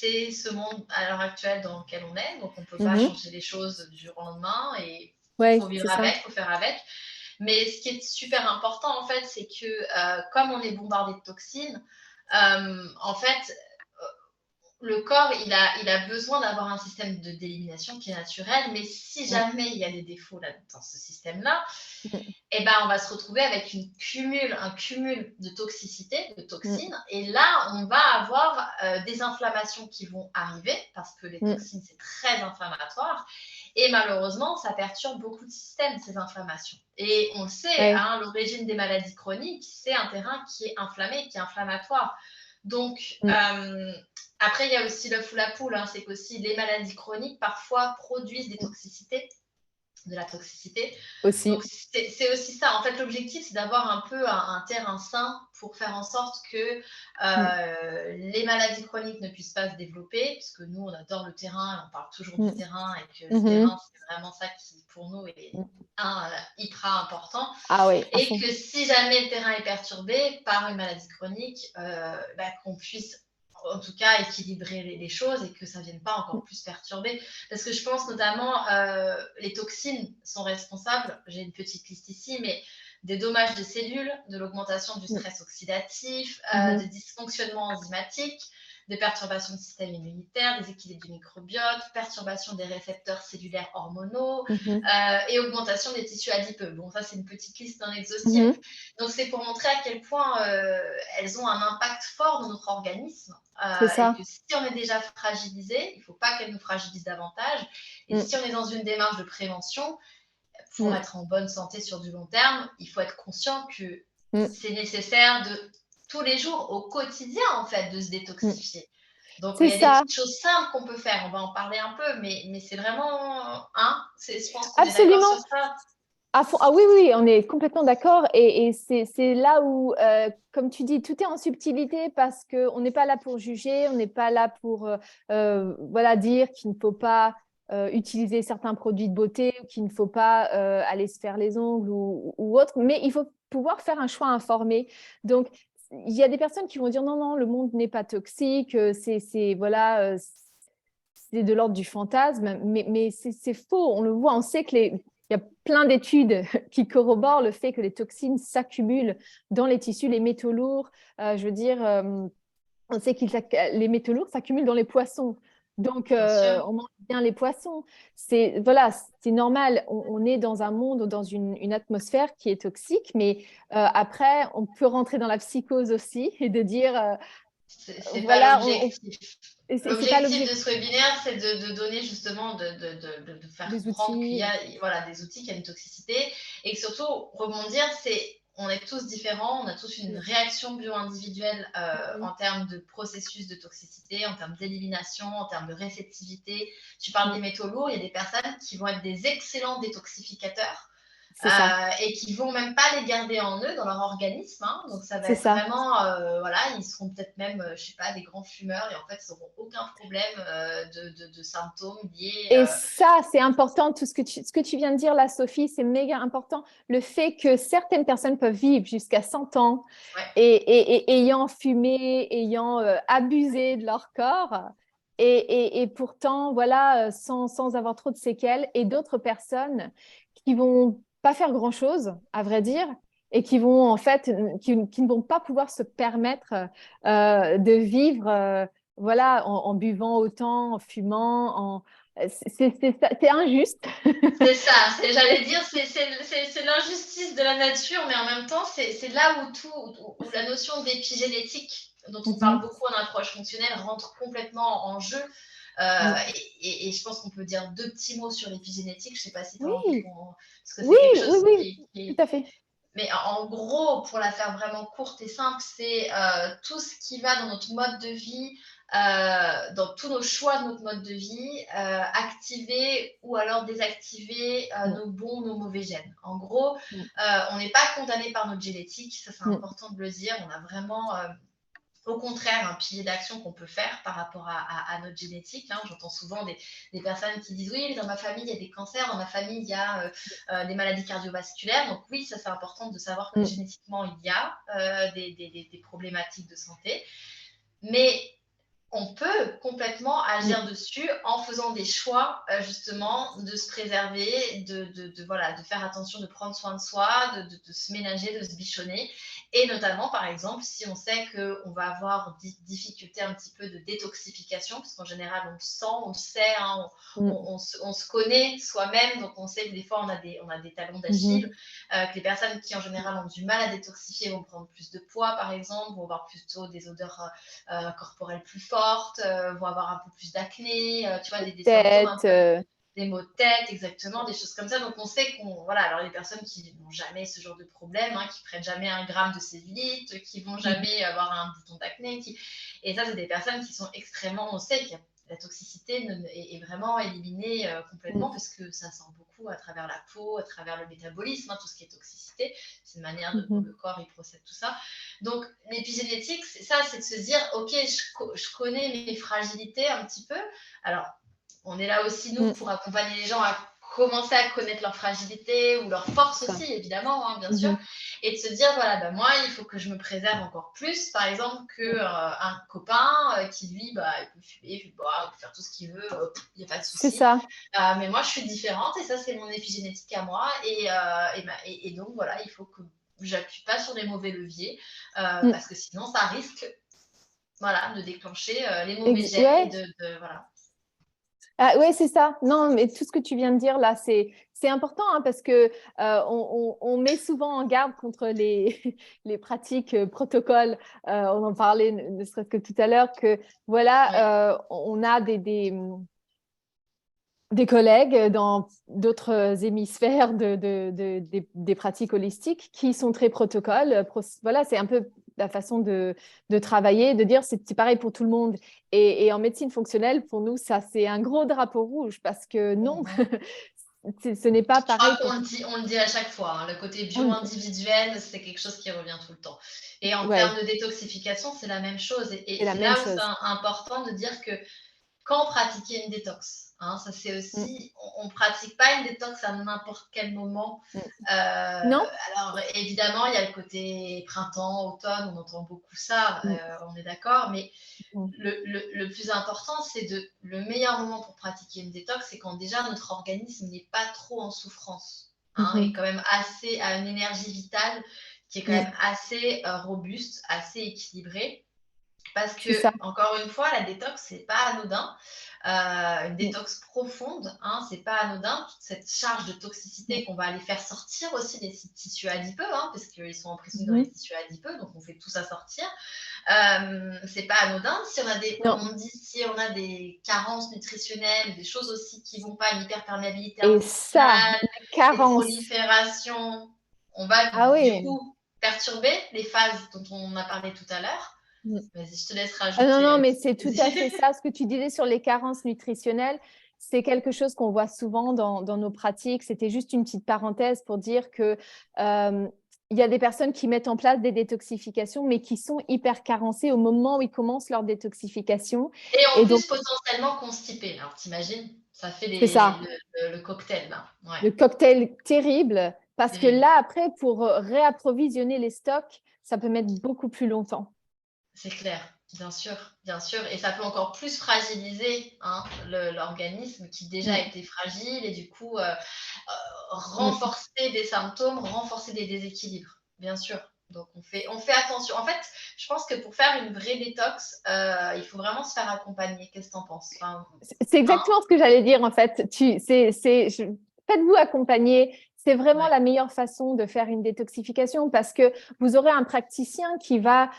c'est ce monde à l'heure actuelle dans lequel on est, donc on ne peut pas changer les choses du jour au lendemain et il faut vivre avec, il faut faire avec. Mais ce qui est super important, en fait, c'est que comme on est bombardé de toxines, en fait, le corps, il a besoin d'avoir un système d'élimination qui est naturel, mais si jamais il y a des défauts dans ce système-là, on va se retrouver avec un cumul de toxicité, de toxines, et là, on va avoir des inflammations qui vont arriver, parce que les toxines, c'est très inflammatoire, et malheureusement, ça perturbe beaucoup de systèmes, ces inflammations. Et on le sait, l'origine des maladies chroniques, c'est un terrain qui est inflammé, qui est inflammatoire. Donc, après, il y a aussi l'œuf ou la poule, c'est qu'aussi les maladies chroniques parfois produisent de la toxicité. Aussi. Donc, c'est aussi ça. En fait, l'objectif, c'est d'avoir un peu un terrain sain pour faire en sorte que les maladies chroniques ne puissent pas se développer, parce que nous, on adore le terrain, et on parle toujours du terrain, et que le terrain, c'est vraiment ça qui, pour nous, est hyper important. Et que si jamais le terrain est perturbé par une maladie chronique, qu'on puisse en tout cas équilibrer les choses et que ça ne vienne pas encore plus perturber. Parce que je pense notamment les toxines sont responsables, j'ai une petite liste ici, mais des dommages des cellules, de l'augmentation du stress oxydatif, des dysfonctionnements enzymatiques, des perturbations du système immunitaire, des équilibres du microbiote, perturbations des récepteurs cellulaires hormonaux et augmentation des tissus adipeux. Bon, ça, c'est une petite liste non exhaustive. Donc, c'est pour montrer à quel point elles ont un impact fort dans notre organisme. Et que si on est déjà fragilisé, il ne faut pas qu'elles nous fragilisent davantage. Et si on est dans une démarche de prévention, pour être en bonne santé sur du long terme, il faut être conscient que c'est nécessaire de tous les jours, au quotidien, en fait, de se détoxifier. Donc, il y a des petites choses simples qu'on peut faire. On va en parler un peu, mais c'est vraiment... je pense qu'on est d'accord sur ça. Oui, on est complètement d'accord. Et c'est là où, comme tu dis, tout est en subtilité parce qu'on n'est pas là pour juger, on n'est pas là pour dire qu'il ne faut pas utiliser certains produits de beauté, qu'il ne faut pas aller se faire les ongles ou autre, mais il faut pouvoir faire un choix informé. Donc, il y a des personnes qui vont dire non, le monde n'est pas toxique, c'est de l'ordre du fantasme, mais c'est faux. On le voit, on sait qu'il y a plein d'études qui corroborent le fait que les toxines s'accumulent dans les tissus, les métaux lourds. Je veux dire, on sait que les métaux lourds s'accumulent dans les poissons. Donc, Bien sûr. on mange bien les poissons. Voilà, c'est normal. On est dans un monde ou dans une atmosphère qui est toxique, mais après, on peut rentrer dans la psychose aussi et de dire, C'est pas voilà, l'objectif. c'est pas L'objectif de l'objectif ce webinaire, c'est de donner justement, de faire des comprendre qu'il y outils. a voilà, des outils, qu'il y a une toxicité, et que surtout, rebondir, on est tous différents, on a tous une Mm. réaction bio-individuelle Mhm. en termes de processus de toxicité, en termes d'élimination, en termes de réceptivité. Tu parles Mm. des métaux lourds, il y a des personnes qui vont être des excellents détoxificateurs, C'est ça, et qui vont même pas les garder en eux, dans leur organisme. Hein. Donc, ça va c'est être ça. vraiment, voilà, ils seront peut-être même, je sais pas, des grands fumeurs et en fait, ils n'auront aucun problème de symptômes liés. Et ça, c'est important, tout ce que tu viens de dire là, Sophie, c'est méga important. Le fait que certaines personnes peuvent vivre jusqu'à 100 ans Ouais. et ayant fumé, ayant abusé de leur corps, et pourtant, voilà, sans avoir trop de séquelles, et d'autres personnes qui vont pas faire grand-chose, à vrai dire, et qui vont en fait, qui ne vont pas pouvoir se permettre de vivre, voilà, en buvant autant, en fumant, c'est injuste. C'est ça, j'allais dire, c'est l'injustice de la nature, mais en même temps, c'est là où la notion d'épigénétique, dont on parle Mhm. beaucoup en approche fonctionnelle, rentre complètement en jeu. Mm. Et je pense qu'on peut dire deux petits mots sur l'épigénétique. Je ne sais pas si tu as envie Oui, parce que oui, c'est quelque oui, chose oui, tout à fait. mais en gros, pour la faire vraiment courte et simple, c'est tout ce qui va dans notre mode de vie, dans tous nos choix de notre mode de vie, activer ou alors désactiver Mm. nos bons, nos mauvais gènes. En gros, Mm. on n'est pas condamné par notre génétique, ça c'est Mm. important de le dire. On a vraiment au contraire un pilier d'action qu'on peut faire par rapport à notre génétique. Hein. J'entends souvent des personnes qui disent oui, dans ma famille, il y a des cancers, dans ma famille, il y a des maladies cardiovasculaires. Donc oui, ça c'est important de savoir que Mm. génétiquement, il y a des problématiques de santé. Mais on peut complètement agir Mm. dessus en faisant des choix justement de se préserver, voilà, de faire attention, de prendre soin de soi, de se ménager, de se bichonner. Et notamment, par exemple, si on sait qu'on va avoir difficulté un petit peu de détoxification, parce qu'en général, on le sent, on le sait, hein, Mm. on se connaît soi-même, donc on sait que des fois, on a des talons d'Achille, Mhm. que les personnes qui, en général, ont du mal à détoxifier vont prendre plus de poids, par exemple, vont avoir plutôt des odeurs corporelles plus fortes, vont avoir un peu plus d'acné, tu vois, des symptômes un Tête. peu, des maux de tête, exactement, des choses comme ça. Donc on sait voilà, alors les personnes qui n'ont jamais ce genre de problème, hein, qui prennent jamais un gramme de cellulite, qui vont Mhm. jamais avoir un bouton d'acné, et ça c'est des personnes qui sont extrêmement, on sait que la toxicité est vraiment éliminée complètement Mm. parce que ça sent beaucoup à travers la peau, à travers le métabolisme, hein, tout ce qui est toxicité. C'est une manière dont Mhm. le corps il procède tout ça. Donc l'épigénétique, c'est ça, c'est de se dire, ok, je connais mes fragilités un petit peu. Alors, on est là aussi, nous, Mm. pour accompagner les gens à commencer à connaître leurs fragilités ou leurs forces Ça. aussi, évidemment, hein, bien sûr, Mhm. et de se dire, voilà, bah, moi, il faut que je me préserve encore plus, par exemple, Mm. qu'un copain qui, lui, bah, il peut fumer, il peut boire, il peut faire tout ce qu'il veut, il n'y a pas de C'est souci. ça. Mais moi, je suis différente et ça, c'est mon épigénétique à moi. Et donc, voilà, il faut que j'appuie pas sur les mauvais leviers Mm. parce que sinon, ça risque voilà, de déclencher les mauvais gènes et Ouais. voilà. Ah, ouais, c'est ça. Non, mais tout ce que tu viens de dire là, c'est important hein, parce que on met souvent en garde contre les, les pratiques protocoles. On en parlait ne serait-ce que tout à l'heure que Oui, voilà, on a des collègues dans d'autres hémisphères des pratiques holistiques qui sont très protocoles. Voilà, c'est un peu la façon de travailler, de dire c'est pareil pour tout le monde. Et en médecine fonctionnelle, pour nous, ça, c'est un gros drapeau rouge parce que non, mm-hmm. ce n'est pas Je crois pareil pour qu'on tout on le dit à chaque fois, hein, le côté le monde. bio-individuel, c'est quelque chose qui revient tout le temps. Et en termes Ouais, de détoxification, c'est la même chose. Et c'est la c'est même là où c'est chose. important de dire que quand pratiquer une détox, Hein, ça, c'est aussi, on ne pratique pas une détox à n'importe quel moment. Non? Alors, évidemment, il y a le côté printemps, automne, on entend beaucoup ça, on est d'accord, mais le plus important, le meilleur moment pour pratiquer une détox, c'est quand déjà notre organisme n'est pas trop en souffrance, hein, et quand même à une énergie vitale qui est quand même assez robuste, assez équilibrée. Parce que, encore une fois, la détox, c'est pas anodin. Une détox profonde, hein, c'est pas anodin. Toute cette charge de toxicité qu'on va aller faire sortir aussi des tissus adipeux, hein, parce qu'ils sont emprisonnés dans les tissus adipeux, donc on fait tout ça sortir. C'est pas anodin. Si on a comme on dit, si on a des carences nutritionnelles, des choses aussi qui vont pas, une hyperperméabilité intestinale, des proliférations, on va du coup perturber les phases dont on a parlé tout à l'heure. Vas-y, je te laisse rajouter. Non, mais c'est tout à fait ça. Ce que tu disais sur les carences nutritionnelles, c'est quelque chose qu'on voit souvent dans nos pratiques. C'était juste une petite parenthèse pour dire que il y a des personnes qui mettent en place des détoxifications, mais qui sont hyper carencées au moment où ils commencent leur détoxification. Et en plus, potentiellement constipées. Alors, t'imagines, ça fait le cocktail, là. Ouais. Le cocktail terrible, parce que là, après, pour réapprovisionner les stocks, ça peut mettre beaucoup plus longtemps. C'est clair, bien sûr. Et ça peut encore plus fragiliser, hein, l'organisme qui déjà était fragile et du coup renforcer des symptômes, renforcer des déséquilibres, bien sûr. Donc on fait attention. En fait, je pense que pour faire une vraie détox, il faut vraiment se faire accompagner. Qu'est-ce que tu en penses? C'est exactement ce que j'allais dire en fait. Faites-vous accompagner. C'est vraiment la meilleure façon de faire une détoxification parce que vous aurez un praticien qui va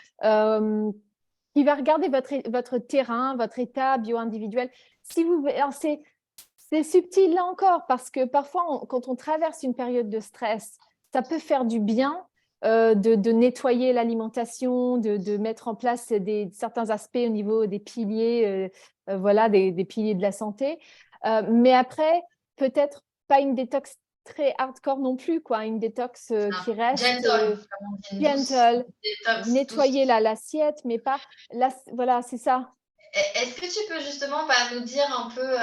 regarder votre terrain, votre état bio-individuel. C'est subtil là encore parce que parfois, quand on traverse une période de stress, ça peut faire du bien de nettoyer l'alimentation, de mettre en place certains aspects au niveau des piliers, des piliers de la santé. Mais après, peut-être pas une détox très hardcore non plus, quoi. Une détox qui reste gentle, nettoyer l'assiette, mais pas... Voilà, c'est ça. Est-ce que tu peux justement nous dire un peu,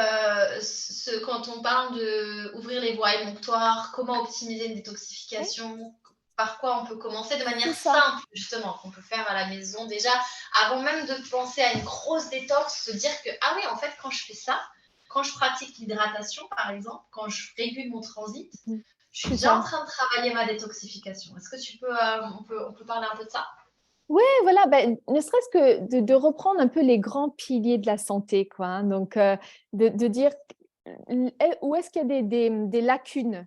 quand on parle d'ouvrir les voies émonctoires, comment optimiser une détoxification, par quoi on peut commencer de manière simple, justement, qu'on peut faire à la maison déjà, avant même de penser à une grosse détox, se dire que, ah oui, en fait, quand je fais ça, quand je pratique l'hydratation, par exemple, quand je régule mon transit, je suis déjà en train de travailler ma détoxification. Est-ce que tu peux, on peut parler un peu de ça? Oui, voilà, ne serait-ce que de reprendre un peu les grands piliers de la santé, quoi. Hein. Donc, de dire où est-ce qu'il y a des lacunes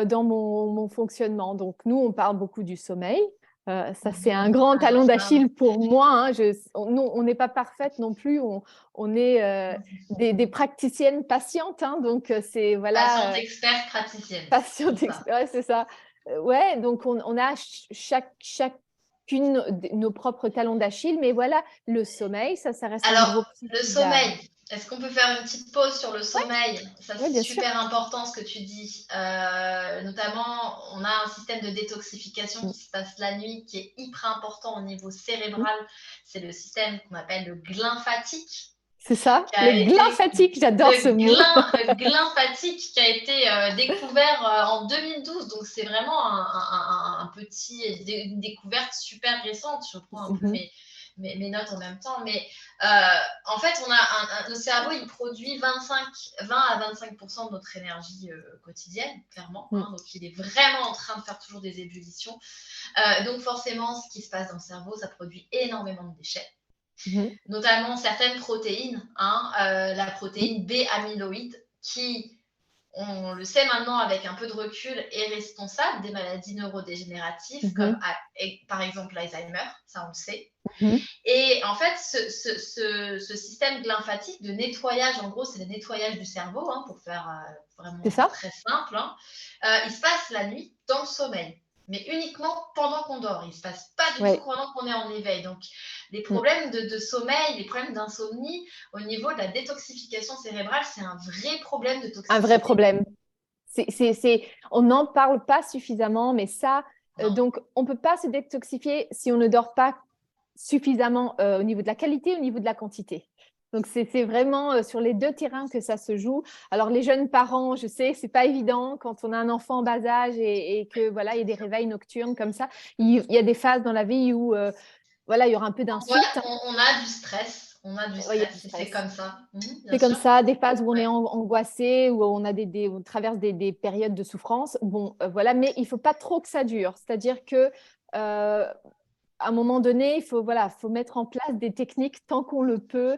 dans mon fonctionnement. Donc, nous, on parle beaucoup du sommeil. Ça, c'est un grand talon d'Achille pour moi. Hein. On n'est pas parfaite non plus. On est des praticiennes patientes. Hein. Donc, c'est voilà. Patiente experte praticienne. Patiente experte, ouais, c'est ça. Ouais, donc on a chacune nos propres talons d'Achille, mais voilà, le sommeil, ça reste un gros. Le sommeil. Est-ce qu'on peut faire une petite pause sur le sommeil? Ça, c'est super important ce que tu dis. Notamment, on a un système de détoxification qui se passe la nuit, qui est hyper important au niveau cérébral. C'est le système qu'on appelle le glymphatique. C'est ça, le glymphatique, j'adore ce mot. Le glymphatique qui a été découvert en 2012. Donc, c'est vraiment une découverte super récente. Je reprends un peu mes notes en même temps. Mais en fait, le cerveau, il produit 20 à 25% de notre énergie quotidienne, clairement. Hein, donc, il est vraiment en train de faire toujours des ébullitions. Donc, forcément, ce qui se passe dans le cerveau, ça produit énormément de déchets. Notamment certaines protéines, hein, la protéine B-amyloïde, qui, on le sait maintenant avec un peu de recul, est responsable des maladies neurodégénératives, comme par exemple l'Alzheimer, ça on le sait. Et en fait, ce système glymphatique de nettoyage, en gros, c'est le nettoyage du cerveau, hein, pour faire vraiment très simple, hein, il se passe la nuit dans le sommeil, mais uniquement pendant qu'on dort. Il ne se passe pas du tout pendant qu'on est en éveil. Donc, les problèmes de sommeil, les problèmes d'insomnie, au niveau de la détoxification cérébrale, c'est un vrai problème de toxicité. Un vrai problème. On n'en parle pas suffisamment, mais ça, donc, on ne peut pas se détoxifier si on ne dort pas suffisamment au niveau de la qualité, au niveau de la quantité. Donc, c'est vraiment sur les deux terrains que ça se joue. Alors, les jeunes parents, je sais, c'est pas évident quand on a un enfant en bas âge et que voilà, il y a des réveils nocturnes comme ça. Il y a des phases dans la vie où voilà, il y aura un peu Ouais, d'insultes. on a du stress. On a du Ouais, il y a du stress et c'est stress. comme ça. Bien C'est comme sûr. ça, des phases où on Ouais. est angoissé, où on a on traverse des périodes de souffrance. Bon, voilà, mais il faut pas trop que ça dure. C'est-à-dire que à un moment donné, faut mettre en place des techniques tant qu'on le peut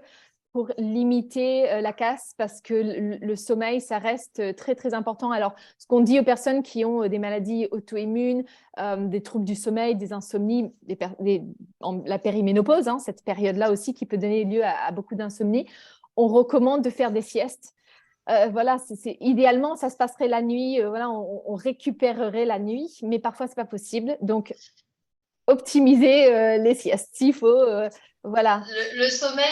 pour limiter la casse parce que le sommeil, ça reste très, très important. Alors, ce qu'on dit aux personnes qui ont des maladies auto-immunes, des troubles du sommeil, des insomnies, la périménopause, hein, cette période-là aussi qui peut donner lieu à beaucoup d'insomnie, on recommande de faire des siestes. Voilà, idéalement, ça se passerait la nuit, voilà, on récupérerait la nuit, mais parfois, ce n'est pas possible. Donc, optimiser les siestes s'il faut. Voilà. Le sommeil,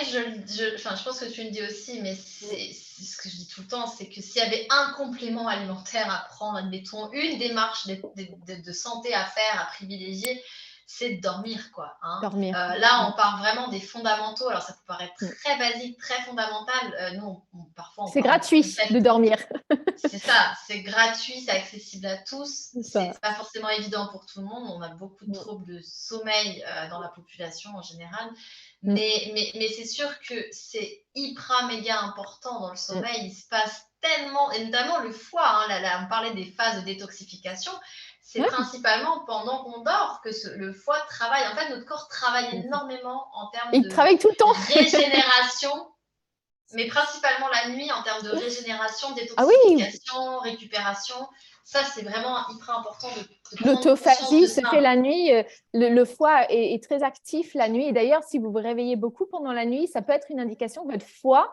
enfin, je pense que tu le dis aussi, mais c'est ce que je dis tout le temps, c'est que s'il y avait un complément alimentaire à prendre, admettons, une démarche de santé à faire, à privilégier, c'est de dormir, quoi. Hein. Dormir. Là, on parle vraiment des fondamentaux. Alors, ça peut paraître Mm. très basique, très fondamental. Nous, parfois, on C'est parle gratuit de dormir. C'est ça, c'est gratuit, c'est accessible à tous. C'est ça. C'est pas forcément évident pour tout le monde. On a beaucoup de Mm. troubles de sommeil dans la population en général. Mm. Mais c'est sûr que c'est hyper méga important dans le Mm. sommeil. Il se passe tellement, et notamment le foie, hein, là, on parlait des phases de détoxification. C'est Ouais. principalement pendant qu'on dort que le foie travaille. En fait, notre corps travaille énormément en termes Il de travaille tout le temps. régénération, mais principalement la nuit en termes de régénération, Ah oui, détoxification, récupération. Ça, c'est vraiment hyper important de prendre conscience l'autophagie de se ça. fait la nuit. Le foie est très actif la nuit. Et d'ailleurs, si vous vous réveillez beaucoup pendant la nuit, ça peut être une indication que votre foie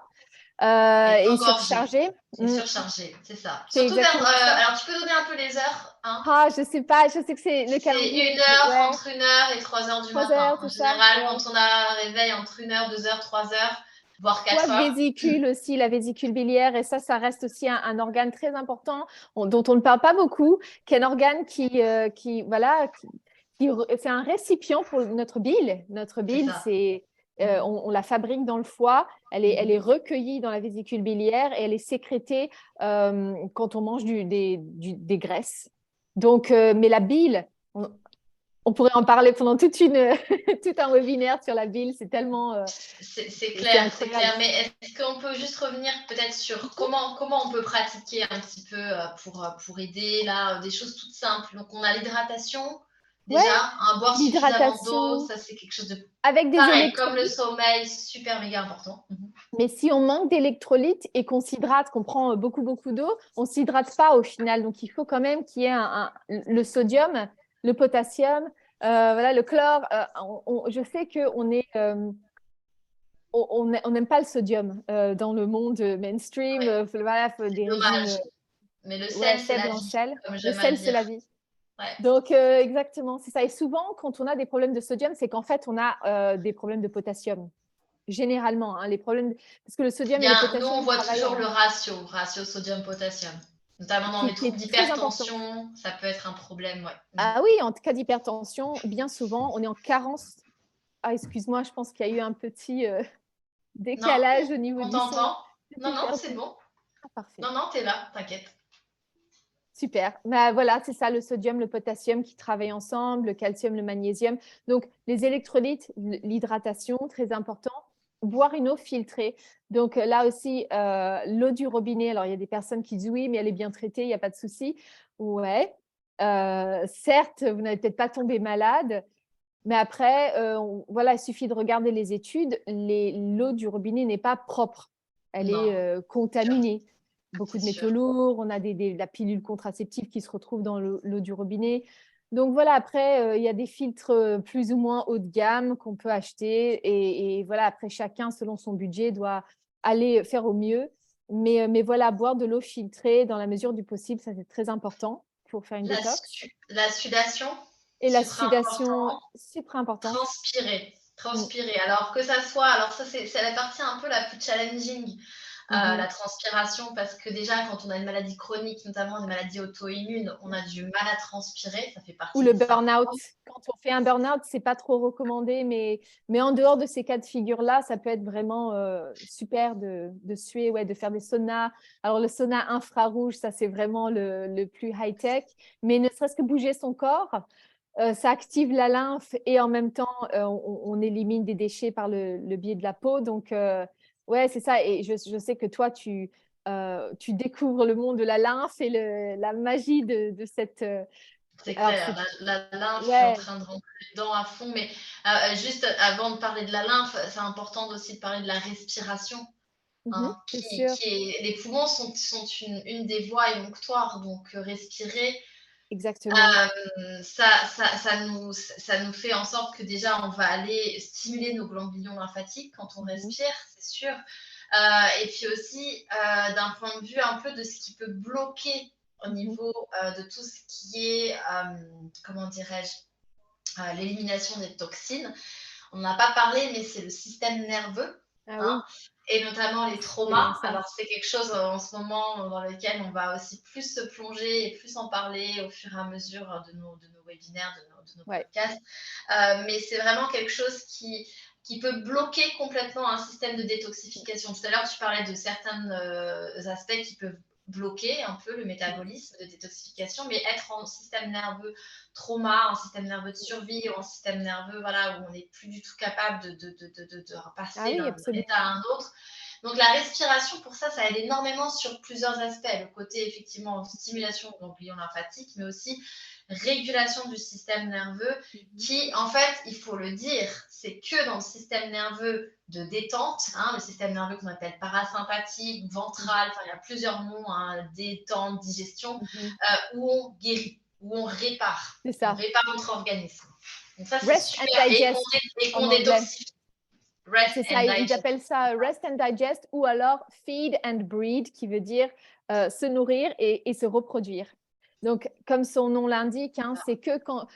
est Engorgé. surchargé. Et surchargé, c'est ça. C'est Surtout vers. exactement ça. Alors, tu peux donner un peu les heures, hein. Ah, je sais pas, je sais que c'est le C'est calendrier. 1 heure, Ouais, entre 1 heure et 3 heures du 3 matin. heures, En c'est ça. général, Ouais. quand on a un réveil entre 1 heure, 2 heures, 3 heures, voire Poids 4 de heures. vésicule aussi, la vésicule biliaire, et ça reste aussi un organe très important dont on ne parle pas beaucoup, qui est un organe voilà, c'est un récipient pour notre bile. Notre C'est bile, ça. on la fabrique dans le foie, elle est recueillie dans la vésicule biliaire et elle est sécrétée quand on mange des graisses. Donc, mais la bile, on pourrait en parler pendant tout un webinaire sur la bile, c'est tellement C'est clair, c'est incroyable. clair. Mais est-ce qu'on peut juste revenir peut-être sur comment on peut pratiquer un petit peu pour aider là, des choses toutes simples. Donc, on a l'hydratation, déjà, Ouais, boire suffisamment d'eau, l'hydratation ça c'est quelque chose de avec des pareil, comme le électrolytes. sommeil, super méga important. Mais si on manque d'électrolytes et qu'on s'hydrate, qu'on prend beaucoup, beaucoup d'eau, on ne s'hydrate pas au final. Donc, il faut quand même qu'il y ait le sodium, le potassium, voilà, le chlore. Je sais qu'on est… on n'aime pas le sodium dans le monde mainstream. Ouais, Voilà, c'est des régimes dommage. Mais le ouais, sel, c'est faibles la en vie, sel. comme Le j'aime à le sel, c'est la dire. vie. Ouais. Donc, exactement, c'est ça. Et souvent, quand on a des problèmes de sodium, c'est qu'en fait, on a des problèmes de potassium. Généralement, hein, les problèmes… Parce que le sodium et le Nous, on potassium voit travaillent toujours le ratio sodium-potassium. Notamment dans les qui troubles est très important. d'hypertension, ça peut être un problème, ouais. Ah oui, en cas d'hypertension, bien souvent, on est en carence. Ah, excuse-moi, je pense qu'il y a eu un petit Non, décalage au niveau on du son. t'entend. Non, non, c'est bon. Ah, parfait. Non, non, t'es là, t'inquiète. Super. Bah, voilà, c'est ça, le sodium, le potassium qui travaillent ensemble, le calcium, le magnésium. Donc, les électrolytes, l'hydratation, très important. Boire une eau filtrée. Donc, là aussi, l'eau du robinet. Alors, il y a des personnes qui disent oui, mais elle est bien traitée, il n'y a pas de souci. Ouais. Certes, vous n'allez peut-être pas tomber malade, mais après, voilà, il suffit de regarder les études. L'eau du robinet n'est pas propre. Elle Non, est contaminée. Beaucoup de c'est métaux sûr. lourds, on a la pilule contraceptive qui se retrouve dans l'eau du robinet. Donc voilà, après, il y a des filtres plus ou moins haut de gamme qu'on peut acheter. Et voilà, après, chacun, selon son budget, doit aller faire au mieux. Mais voilà, boire de l'eau filtrée dans la mesure du possible, ça c'est très important pour faire une détox. La sudation, Et la super sudation, important. super importante. Transpirer, Mm. transpirer. Alors que ça soit, alors ça c'est la partie un peu la plus challenging. La transpiration, parce que déjà, quand on a une maladie chronique, notamment une maladie auto-immune, on a du mal à transpirer, ça fait Ou partie le des burn-out. symptômes. Quand on fait un burn-out, c'est pas trop recommandé, mais en dehors de ces cas de figure-là, ça peut être vraiment super de suer, ouais, de faire des saunas. Alors, le sauna infrarouge, ça, c'est vraiment le plus high-tech. Mais ne serait-ce que bouger son corps, ça active la lymphe et en même temps, on élimine des déchets par le biais de la peau. Donc, ouais, c'est ça. Et je sais que toi, tu découvres le monde de la lymphe et la magie de cette… C'est alors, clair, la lymphe, je suis en ouais, train de rentrer dedans à fond, mais juste avant de parler de la lymphe, c'est important aussi de parler de la respiration. Hein, c'est sûr, les poumons sont une des voies émonctoires, donc respirer, exactement. ça nous fait en sorte que déjà on va aller stimuler nos ganglions lymphatiques quand on respire, c'est sûr. Et puis aussi d'un point de vue un peu de ce qui peut bloquer au niveau de tout ce qui est, comment dirais-je, l'élimination des toxines. On n'en a pas parlé, mais c'est le système nerveux. Ah Hein, oui, et notamment les absolument traumas. ça. Alors, c'est quelque chose en ce moment dans lequel on va aussi plus se plonger et plus en parler au fur et à mesure de nos webinaires, de nos Ouais. podcasts. Mais c'est vraiment quelque chose qui peut bloquer complètement un système de détoxification. Tout à l'heure, tu parlais de certains aspects qui peuvent bloquer un peu le métabolisme de détoxification, mais être en système nerveux trauma, un système nerveux de survie, ou un système nerveux voilà, où on n'est plus du tout capable de Ah repasser oui, d'un état absolument. à un autre. Donc la respiration, pour ça, ça aide énormément sur plusieurs aspects. Le côté, effectivement, stimulation du ganglion lymphatique, mais aussi régulation du système nerveux qui, en fait, il faut le dire, c'est que dans le système nerveux de détente, hein, le système nerveux qu'on appelle parasympathique, ventral, enfin, il y a plusieurs noms, hein, détente, digestion, où on guérit, où on répare. C'est On ça. répare notre organisme. Donc ça, c'est Rest and super. digest Et en qu'on anglais. détoxifie. Rest C'est and ça, ils digest. appellent ça rest and digest ou alors feed and breed, qui veut dire se nourrir et se reproduire. Donc, comme son nom l'indique, hein, c'est que quand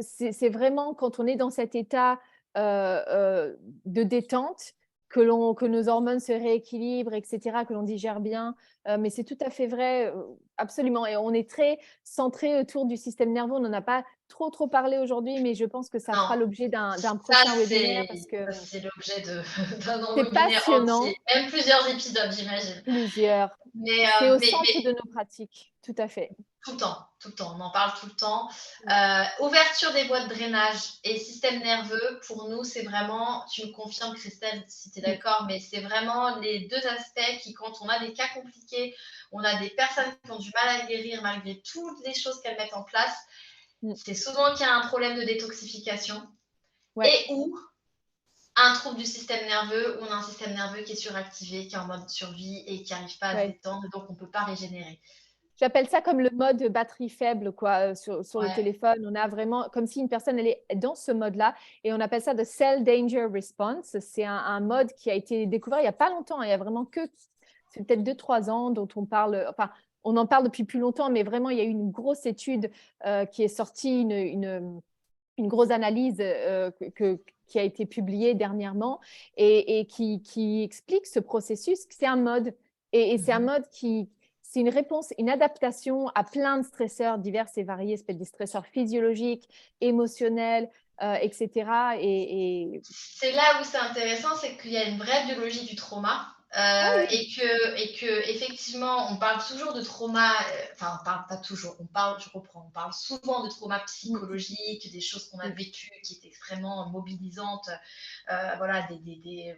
c'est vraiment quand on est dans cet état de détente que nos hormones se rééquilibrent, etc., que l'on digère bien. Mais c'est tout à fait vrai, absolument. Et on est très centré autour du système nerveux. On n'en a pas trop parlé aujourd'hui, mais je pense que ça Non, fera l'objet d'un ça prochain webinaire c'est parce que l'objet d'un c'est webinaire entier, passionnant. même plusieurs épisodes, j'imagine. Plusieurs. Mais, C'est au mais centre de nos pratiques, tout à fait. tout le temps, on en parle tout le temps. Ouverture des voies de drainage et système nerveux, pour nous, c'est vraiment, tu me confirmes Christelle, si tu es d'accord, mais c'est vraiment les deux aspects qui, quand on a des cas compliqués, on a des personnes qui ont du mal à guérir malgré toutes les choses qu'elles mettent en place, c'est souvent qu'il y a un problème de détoxification Ouais. et ou un trouble du système nerveux, où on a un système nerveux qui est suractivé, qui est en mode survie et qui n'arrive pas à se Ouais. détendre, donc on ne peut pas régénérer. J'appelle ça comme le mode batterie faible quoi, sur le Ouais. téléphone. On a vraiment comme si une personne elle est dans ce mode-là et on appelle ça de Cell Danger Response. C'est un mode qui a été découvert il n'y a pas longtemps. Il y a vraiment que, c'est peut-être 2-3 ans dont on parle, enfin, on en parle depuis plus longtemps, mais vraiment, il y a eu une grosse étude qui est sortie, une grosse analyse qui a été publiée dernièrement et qui explique ce processus. C'est un mode et c'est un mode qui, c'est une réponse, une adaptation à plein de stresseurs divers et variés. Ça peut être des stresseurs physiologiques, émotionnels, etc. C'est là où c'est intéressant, c'est qu'il y a une vraie biologie du trauma. Ah oui. Et que effectivement, on parle toujours de trauma, enfin, on parle pas toujours, je reprends, on parle souvent de trauma psychologique, des choses qu'on a vécues qui étaient extrêmement mobilisantes, voilà,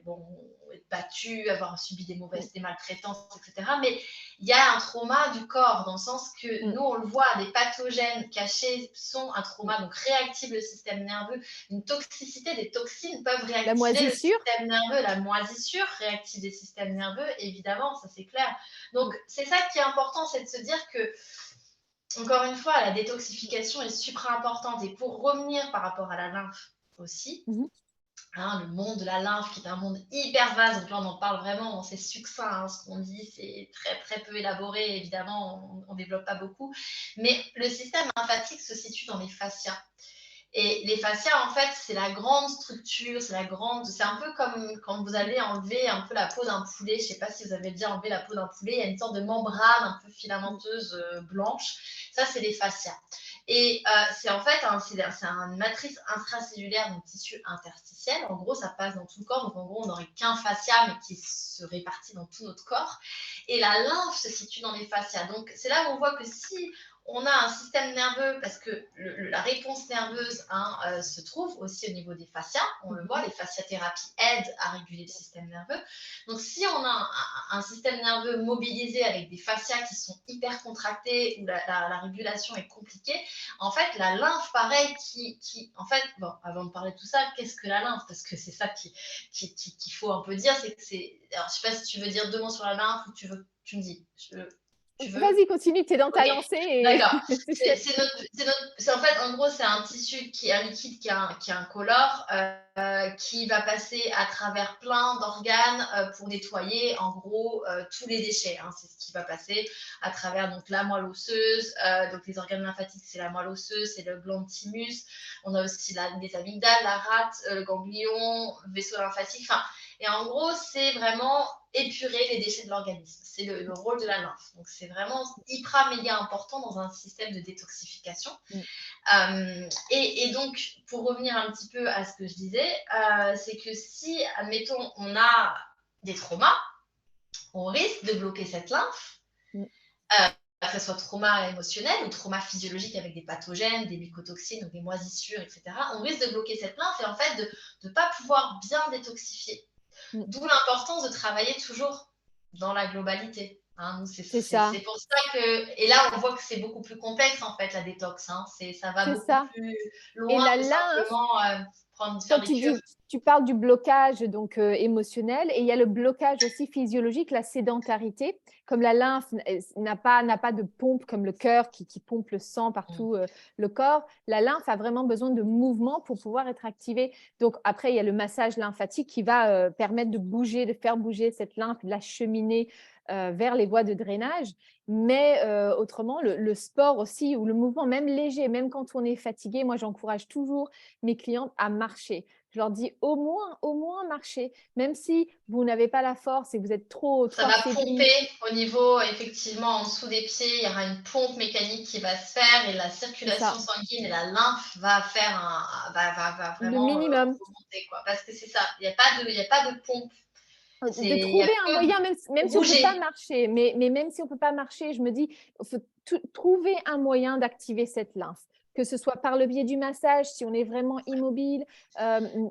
bon, être battu, avoir subi des maltraitances, etc. Mais il y a un trauma du corps, dans le sens que nous, on le voit, des pathogènes cachés sont un trauma, donc réactive le système nerveux. Une toxicité, des toxines peuvent La réactiver le moisissure. système nerveux, la moisissure réactive des systèmes nerveux, évidemment, ça c'est clair. Donc c'est ça qui est important, c'est de se dire que, encore une fois, la détoxification est super importante. Et pour revenir par rapport à la lymphe aussi, hein, le monde de la lymphe qui est un monde hyper vaste, donc là on en parle vraiment, c'est succinct, hein, ce qu'on dit, c'est très peu élaboré, évidemment, on ne développe pas beaucoup, mais le système lymphatique se situe dans les fascias. Et les fascias, en fait, c'est la grande structure, c'est un peu comme quand vous allez enlever un peu la peau d'un poulet. Je ne sais pas si vous avez déjà enlevé la peau d'un poulet, il y a une sorte de membrane un peu filamenteuse blanche. Ça, c'est les fascias. Et c'est en fait une matrice intracellulaire, donc tissu interstitiel. En gros, ça passe dans tout le corps. Donc, en gros, on n'aurait qu'un fascia, mais qui se répartit dans tout notre corps. Et la lymphe se situe dans les fascias. Donc, c'est là où on voit que si on a un système nerveux, parce que la réponse nerveuse se trouve aussi au niveau des fascias. On le voit, les fasciathérapies aident à réguler le système nerveux. Donc, si on a un système nerveux mobilisé avec des fascias qui sont hyper contractés, où la régulation est compliquée, en fait, la lymphe, pareil, en fait, bon, avant de parler de tout ça, qu'est-ce que la lymphe? Parce que c'est ça qu'il faut un peu dire, c'est que c'est... Alors, je ne sais pas si tu veux dire 2 mots sur la lymphe ou tu me dis. Vas-y, continue, tu es dans ta lancée. Et... D'accord. C'est en fait, en gros, c'est un tissu un liquide qui est incolore, qui va passer à travers plein d'organes pour nettoyer, en gros, tous les déchets. C'est ce qui va passer à travers donc, la moelle osseuse. Donc, les organes lymphatiques, c'est la moelle osseuse, c'est le gland thymus. On a aussi les amygdales, la rate, le ganglion, le vaisseau lymphatique. Et en gros, c'est vraiment épurer les déchets de l'organisme. C'est le rôle de la lymphe. Donc, c'est vraiment hyper méga important dans un système de détoxification. Et donc, pour revenir un petit peu à ce que je disais, c'est que si, admettons, on a des traumas, on risque de bloquer cette lymphe, que ce soit trauma émotionnel ou trauma physiologique avec des pathogènes, des mycotoxines ou des moisissures, etc. On risque de bloquer cette lymphe et en fait de ne pas pouvoir bien détoxifier. D'où l'importance de travailler toujours dans la globalité. C'est pour ça que... Et là, on voit que c'est beaucoup plus complexe, en fait, la détox. Ça va beaucoup plus loin que simplement faire des cures. Tu parles du blocage donc, émotionnel et il y a le blocage aussi physiologique, la sédentarité. Comme la lymphe n'a pas de pompe comme le cœur qui pompe le sang partout le corps, la lymphe a vraiment besoin de mouvement pour pouvoir être activée. Donc après, il y a le massage lymphatique qui va permettre de faire bouger cette lymphe, de la cheminer vers les voies de drainage. Mais autrement, le sport aussi, ou le mouvement, même léger, même quand on est fatigué, moi j'encourage toujours mes clientes à marcher. Je leur dis au moins marcher, même si vous n'avez pas la force et vous êtes trop ça va pomper au niveau, effectivement, en dessous des pieds, il y aura une pompe mécanique qui va se faire et la circulation sanguine et la lymphe va faire va vraiment le minimum. remonter, quoi. Parce que c'est ça, il n'y a pas de pompe. De trouver un moyen, même si on ne peut pas marcher, mais même si on ne peut pas marcher, je me dis, il faut trouver un moyen d'activer cette lymphe, que ce soit par le biais du massage, si on est vraiment immobile,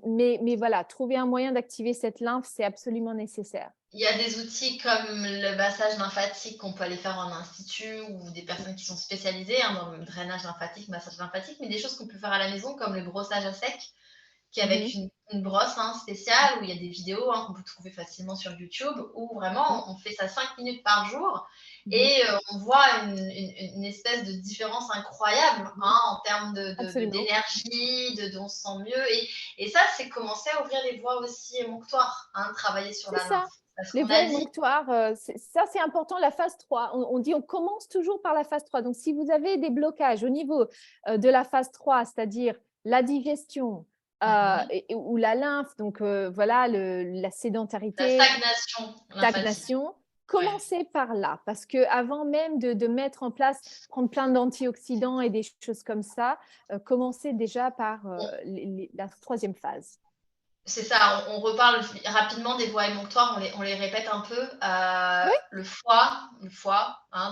mais voilà, trouver un moyen d'activer cette lymphe, c'est absolument nécessaire. Il y a des outils comme le massage lymphatique qu'on peut aller faire en institut ou des personnes qui sont spécialisées dans le drainage lymphatique, massage lymphatique, mais des choses qu'on peut faire à la maison comme le brossage à sec, qui est avec une brosse spéciale, où il y a des vidéos qu'on peut trouver facilement sur YouTube, où vraiment on fait ça 5 minutes par jour et on voit une espèce de différence incroyable en termes d'énergie, on se sent mieux. Et ça, c'est commencer à ouvrir les voies aussi émonctoires, travailler sur la lymphe. Les voies émonctoires, ça c'est important, la phase 3. On dit on commence toujours par la phase 3. Donc, si vous avez des blocages au niveau de la phase 3, c'est-à-dire la digestion, ou la lymphe, donc voilà, la sédentarité, la stagnation. Commencez par là, parce qu'avant même de mettre en place, prendre plein d'antioxydants et des choses comme ça, commencez déjà par la troisième phase. C'est ça, on reparle rapidement des voies émonctoires, on les répète un peu. Le foie,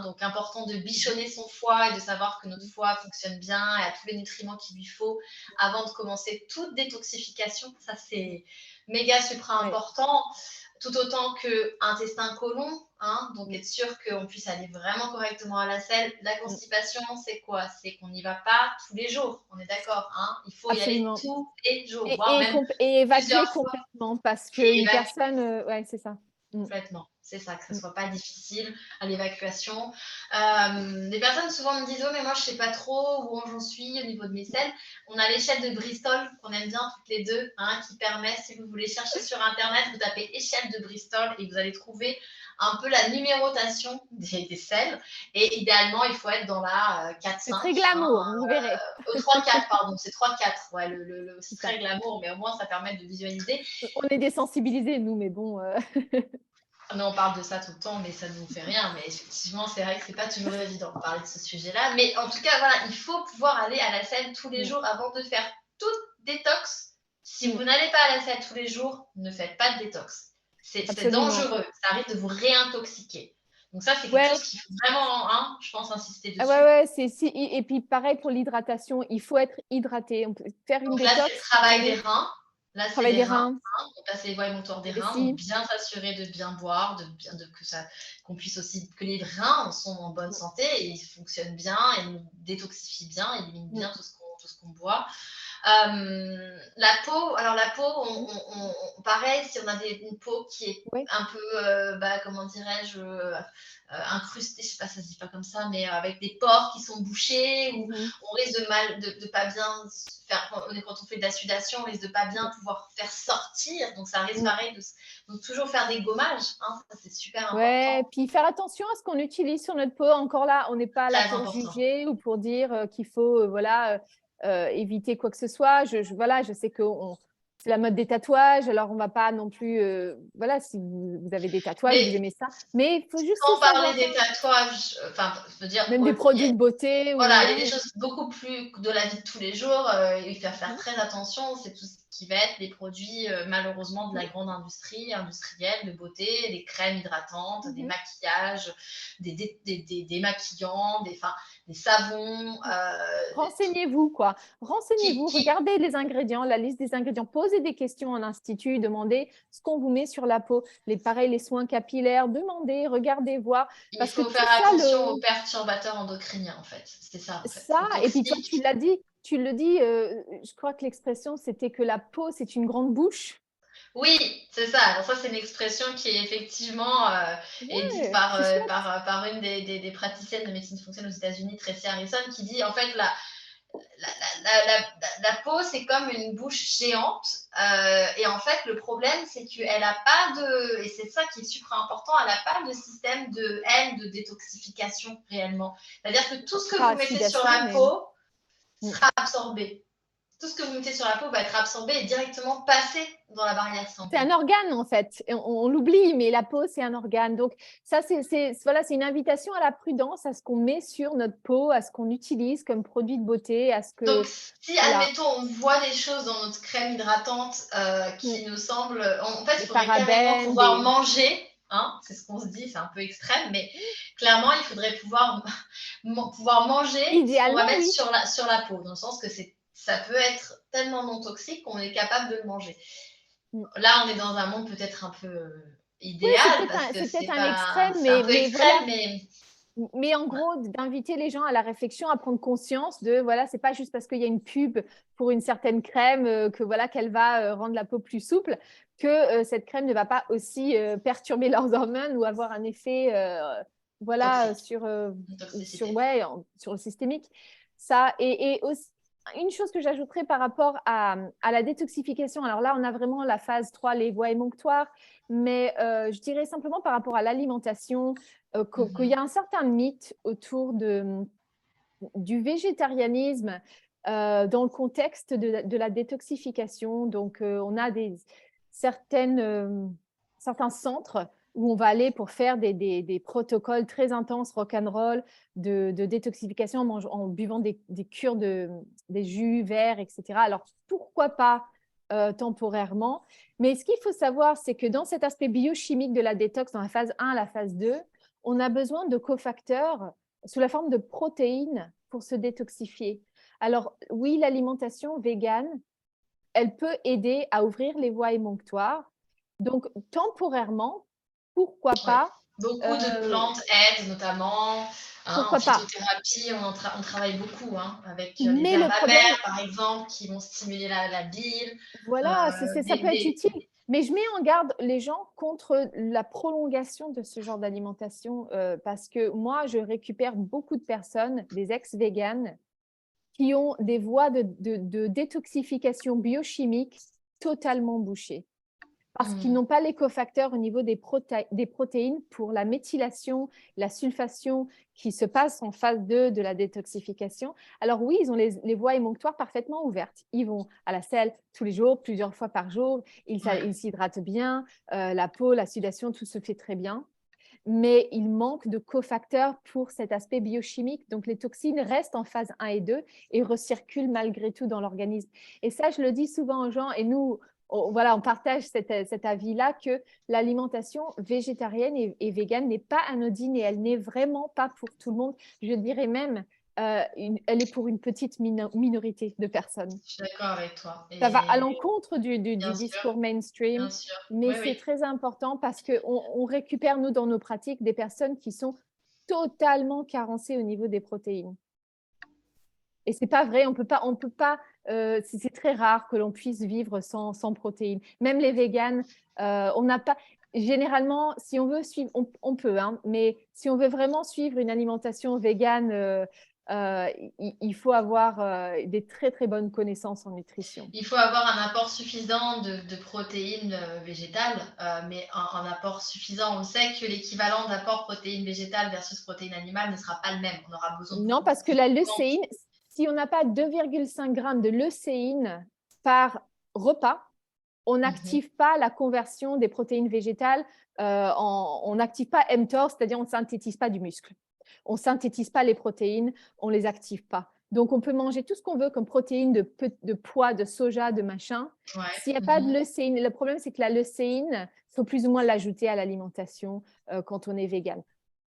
donc important de bichonner son foie et de savoir que notre foie fonctionne bien et a tous les nutriments qu'il lui faut avant de commencer toute détoxification. Ça, c'est méga supra important. Tout autant que intestin côlon, donc être sûr qu'on puisse aller vraiment correctement à la selle. La constipation, c'est quoi? C'est qu'on n'y va pas tous les jours, on est d'accord, il faut y aller tous les jours. Et évacuer complètement, parce qu'une personne, c'est ça. Complètement. C'est ça, que ce soit pas difficile à l'évacuation. Des personnes souvent me disent: «Oh, mais moi, je sais pas trop où j'en suis au niveau de mes selles». On a l'échelle de Bristol qu'on aime bien toutes les deux, hein, qui permet, si vous voulez chercher sur Internet, vous tapez échelle de Bristol et vous allez trouver un peu la numérotation des selles. Et idéalement, il faut être dans la C'est 4-5, très hein, glamour, vous verrez. 3-4, pardon, c'est 3-4. Ouais, C'est c'est ça. très glamour, mais au moins, ça permet de visualiser. On est désensibilisés, nous, mais bon. Non, on parle de ça tout le temps, mais ça ne nous fait rien. Mais effectivement, c'est vrai que c'est pas toujours évident de parler de ce sujet-là. Mais en tout cas, voilà, il faut pouvoir aller à la selle tous les jours avant de faire toute détox. Si vous n'allez pas à la selle tous les jours, ne faites pas de détox. C'est Absolument. dangereux. Ça risque de vous réintoxiquer. Donc ça, c'est quelque Ouais. chose qu'il faut vraiment, hein, je pense, insister Ah dessus. ouais, et puis pareil pour l'hydratation, il faut être hydraté. On peut faire une Donc là, c'est le détox, travail on des est reins. Là, c'est travail les des reins, reins, hein. Donc là, c'est les voies émonctoires des reins. Donc vessie. bien s'assurer de bien boire, qu'on puisse aussi, que les reins sont en bonne santé et ils fonctionnent bien et nous détoxifient bien, éliminent bien tout ce qu'on boit. La peau, alors la peau, pareil, si on a une peau qui est Ouais. un peu, comment dirais-je, incrustée, je sais pas, ça se dit pas comme ça, mais avec des pores qui sont bouchés, ou on risque de pas bien faire, quand on fait de la sudation, on risque de pas bien pouvoir faire sortir, donc ça risque pareil donc toujours faire des gommages, hein, ça c'est super important, Ouais, puis faire attention à ce qu'on utilise sur notre peau. Encore là, on n'est pas là très pour important. juger ou pour dire qu'il faut voilà, éviter quoi que ce soit. Voilà, je sais que c'est la mode des tatouages, alors on ne va pas non plus… voilà, si vous avez des tatouages, vous Mais aimez ça. Mais il faut juste sans parler savoir des faire, tatouages, enfin, je veux dire, même des produits de beauté ou… voilà, il y a Ouais. des choses beaucoup plus de la vie de tous les jours. Il faut faire très attention. C'est tout ce qui va être les produits, malheureusement, de la grande industrie, industrielle, de beauté, des crèmes hydratantes, des maquillages, des démaquillants, des savons. Renseignez-vous, quoi. Qui, Renseignez-vous, qui, regardez les ingrédients, la liste des ingrédients, posez des questions en institut, demandez ce qu'on vous met sur la peau. Pareil, les soins capillaires, demandez, regardez, voir. il Parce que faut tout faire ça, attention aux perturbateurs endocriniens, en fait. C'est ça, en fait. ça, Aux et puis toi, toxiques. tu le dis, je crois que l'expression, c'était que la peau, c'est une grande bouche. Oui, c'est ça. Alors ça, c'est une expression qui est effectivement est dite Ouais, c'est chouette. par une des praticiennes de médecine fonctionnelle aux États-Unis, Tracy Harrison, qui dit en fait la peau, c'est comme une bouche géante. Et en fait, le problème, c'est qu'elle n'a pas de, et c'est ça qui est super important, elle n'a pas de système de détoxification réellement. C'est-à-dire que tout ce que Pas vous mettez sur oxydation, la mais… peau sera absorbé. Tout ce que vous mettez sur la peau va être absorbé et directement passé dans la barrière C'est un sanguine. organe, en fait. On l'oublie, mais la peau, c'est un organe. Donc, ça, voilà, c'est une invitation à la prudence, à ce qu'on met sur notre peau, à ce qu'on utilise comme produit de beauté, à ce Donc, que… si, Voilà. admettons, on voit des choses dans notre crème hydratante qui nous semblent… En fait, il Des faudrait carrément parabènes, pouvoir manger, hein, c'est ce qu'on se dit, c'est un peu extrême, mais clairement, il faudrait pouvoir manger ce qu'on va Idéalement, mettre oui. sur la peau, dans le sens que ça peut être tellement non toxique qu'on est capable de le manger. Là, on est dans un monde peut-être un peu Oui, idéal, parce que c'est peut-être un extrême, c'est un peu mais voilà. extrême, mais… Mais en gros, d'inviter les gens à la réflexion, à prendre conscience de, voilà, c'est pas juste parce qu'il y a une pub pour une certaine crème que voilà qu'elle va rendre la peau plus souple, que cette crème ne va pas aussi perturber leurs hormones ou avoir un effet, voilà, Toxique, une toxicité. sur le systémique. Ça, et aussi, une chose que j'ajouterais par rapport à la détoxification, alors là, on a vraiment la phase 3, les voies émonctoires, mais je dirais simplement par rapport à l'alimentation, qu'il y a un certain mythe autour du végétarianisme dans le contexte de la détoxification. Donc, on a certains centres où on va aller pour faire des protocoles très intenses, rock'n'roll, de détoxification en buvant des cures des jus verts, etc. Alors, pourquoi pas temporairement? Mais ce qu'il faut savoir, c'est que dans cet aspect biochimique de la détox, dans la phase 1 à la phase 2, on a besoin de cofacteurs sous la forme de protéines pour se détoxifier. Alors oui, l'alimentation végane, elle peut aider à ouvrir les voies émonctoires. Donc temporairement, pourquoi Ouais. pas Beaucoup de plantes aident, notamment en pourquoi pas. phytothérapie, on travaille beaucoup avec les Mais herbes le problème, amères, par exemple, qui vont stimuler la bile. voilà, ça peut être Des utile. Mais je mets en garde les gens contre la prolongation de ce genre d'alimentation parce que moi, je récupère beaucoup de personnes, des ex-véganes, qui ont des voies de détoxification biochimique totalement bouchées parce qu'ils n'ont pas les cofacteurs au niveau des protéines pour la méthylation, la sulfation qui se passe en phase 2 de la détoxification. Alors oui, ils ont les voies émonctoires parfaitement ouvertes. Ils vont à la selle tous les jours, plusieurs fois par jour. Ils s'hydratent bien, la peau, la sudation, tout se fait très bien. Mais il manque de cofacteurs pour cet aspect biochimique. Donc, les toxines restent en phase 1 et 2 et recirculent malgré tout dans l'organisme. Et ça, je le dis souvent aux gens, et nous, voilà, on partage cet avis-là que l'alimentation végétarienne et végane n'est pas anodine et elle n'est vraiment pas pour tout le monde. Je dirais même, elle est pour une petite minorité de personnes. Je suis d'accord avec toi. Ça va à Et l'encontre du bien discours sûr, mainstream, bien sûr. mais Oui, c'est oui. très important parce qu'on récupère, nous, dans nos pratiques, des personnes qui sont totalement carencées au niveau des protéines. Et c'est pas vrai, on peut pas, c'est très rare que l'on puisse vivre sans protéines. Même les véganes, on n'a pas, généralement, si on veut suivre, on peut, hein, mais si on veut vraiment suivre une alimentation végane, il faut avoir des très, très bonnes connaissances en nutrition. Il faut avoir un apport suffisant de protéines végétales, mais un apport suffisant. On sait que l'équivalent d'apport protéines végétales versus protéines animales ne sera pas le même. On aura besoin de Non, beaucoup parce que plus la de leucéine, si on n'a pas 2,5 grammes de leucéine par repas, on quantité. n'active pas la conversion des protéines végétales, on n'active pas mTOR, c'est-à-dire on ne synthétise pas du muscle. On ne synthétise pas les protéines, on ne les active pas. Donc, on peut manger tout ce qu'on veut comme protéines de pois, de soja, de machin. Ouais. S'il n'y a pas de leucéine, le problème, c'est que la leucéine, il faut plus ou moins l'ajouter à l'alimentation quand on est vegan.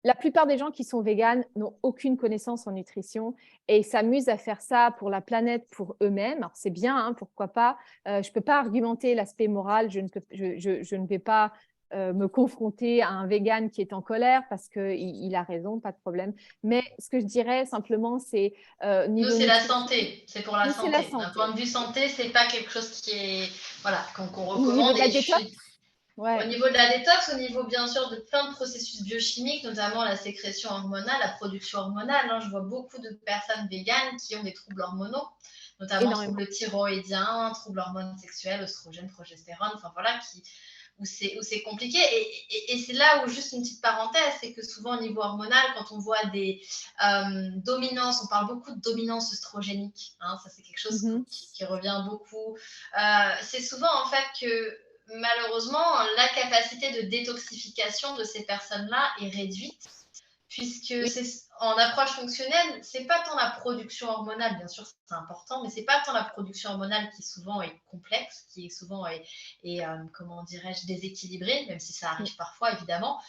La plupart des gens qui sont véganes n'ont aucune connaissance en nutrition et s'amusent à faire ça pour la planète, pour eux-mêmes. Alors, c'est bien, hein, pourquoi pas. Je ne peux pas argumenter l'aspect moral. Je ne vais pas me confronter à un végane qui est en colère parce qu'il a raison, pas de problème. Mais ce que je dirais simplement, c'est Nous, niveau c'est la nutrition, santé. C'est pour la nous, c'est la santé. D'un point santé. de vue santé, c'est pas quelque chose qui est, voilà, qu'on Au niveau recommande. de la Et je détox, suis au ouais. niveau de la détox, au niveau bien sûr de plein de processus biochimiques, notamment la sécrétion hormonale, la production hormonale. Hein, je vois beaucoup de personnes véganes qui ont des troubles hormonaux, notamment Énormément. troubles thyroïdiens, troubles hormones sexuelles, oestrogènes, progestérone, enfin voilà, où c'est compliqué. Et c'est là où, juste une petite parenthèse, c'est que souvent au niveau hormonal, quand on voit des dominances, on parle beaucoup de dominance œstrogénique, hein, ça c'est quelque chose Mhm. qui revient beaucoup. C'est souvent en fait que malheureusement, la capacité de détoxification de ces personnes-là est réduite, puisque Oui. c'est en approche fonctionnelle, c'est pas tant la production hormonale, bien sûr c'est important, mais c'est pas tant la production hormonale qui souvent est complexe, qui est souvent comment dirais-je, déséquilibrée, même si ça arrive parfois évidemment.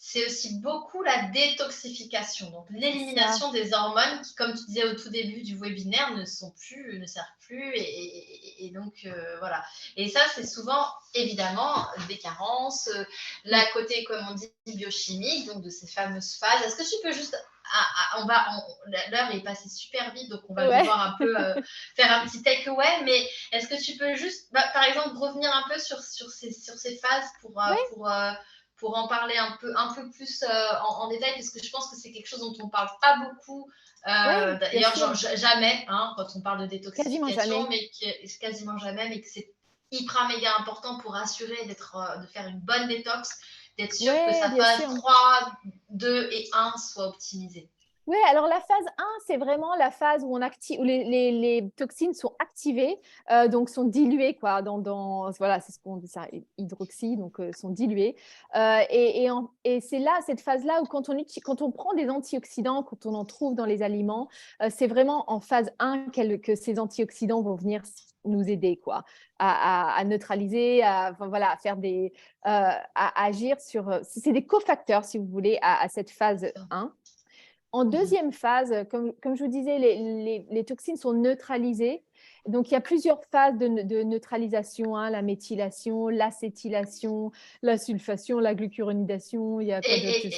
C'est aussi beaucoup la détoxification, donc C'est ça. l'élimination des hormones qui, comme tu disais au tout début du webinaire, ne servent plus, et donc voilà. Et ça, c'est souvent évidemment des carences, la Oui. côté, comme on dit, biochimique, donc de ces fameuses phases. Est-ce que tu peux juste, l'heure est passée super vite, donc on va Ouais. devoir un peu faire un petit takeaway, mais est-ce que tu peux juste, par exemple, revenir un peu sur ces phases Ouais. pour en parler un peu plus en détail, parce que je pense que c'est quelque chose dont on ne parle pas beaucoup, Ouais, bien d'ailleurs, sûr. jamais, hein, quand on parle de Quasiment détoxification, jamais. mais quasiment jamais, mais que c'est hyper méga important pour assurer de faire une bonne détox, d'être sûr que Ouais, sa bien phase sûr. 3, 2 et 1 soit optimisée. Oui, alors la phase 1, c'est vraiment la phase où, où les toxines sont activées, donc sont diluées, quoi, voilà, c'est ce qu'on dit ça, hydroxy, donc sont diluées. Et c'est là, cette phase-là, où quand on prend des antioxydants, quand on en trouve dans les aliments, c'est vraiment en phase 1 que ces antioxydants vont venir nous aider, quoi, à neutraliser, enfin, voilà, à faire à agir sur. C'est des cofacteurs, si vous voulez, à cette phase 1. En deuxième phase, comme je vous disais, les toxines sont neutralisées. Donc, il y a plusieurs phases de neutralisation, hein, la méthylation, l'acétylation, la sulfation, la glucuronidation. Il y a quoi d'autre?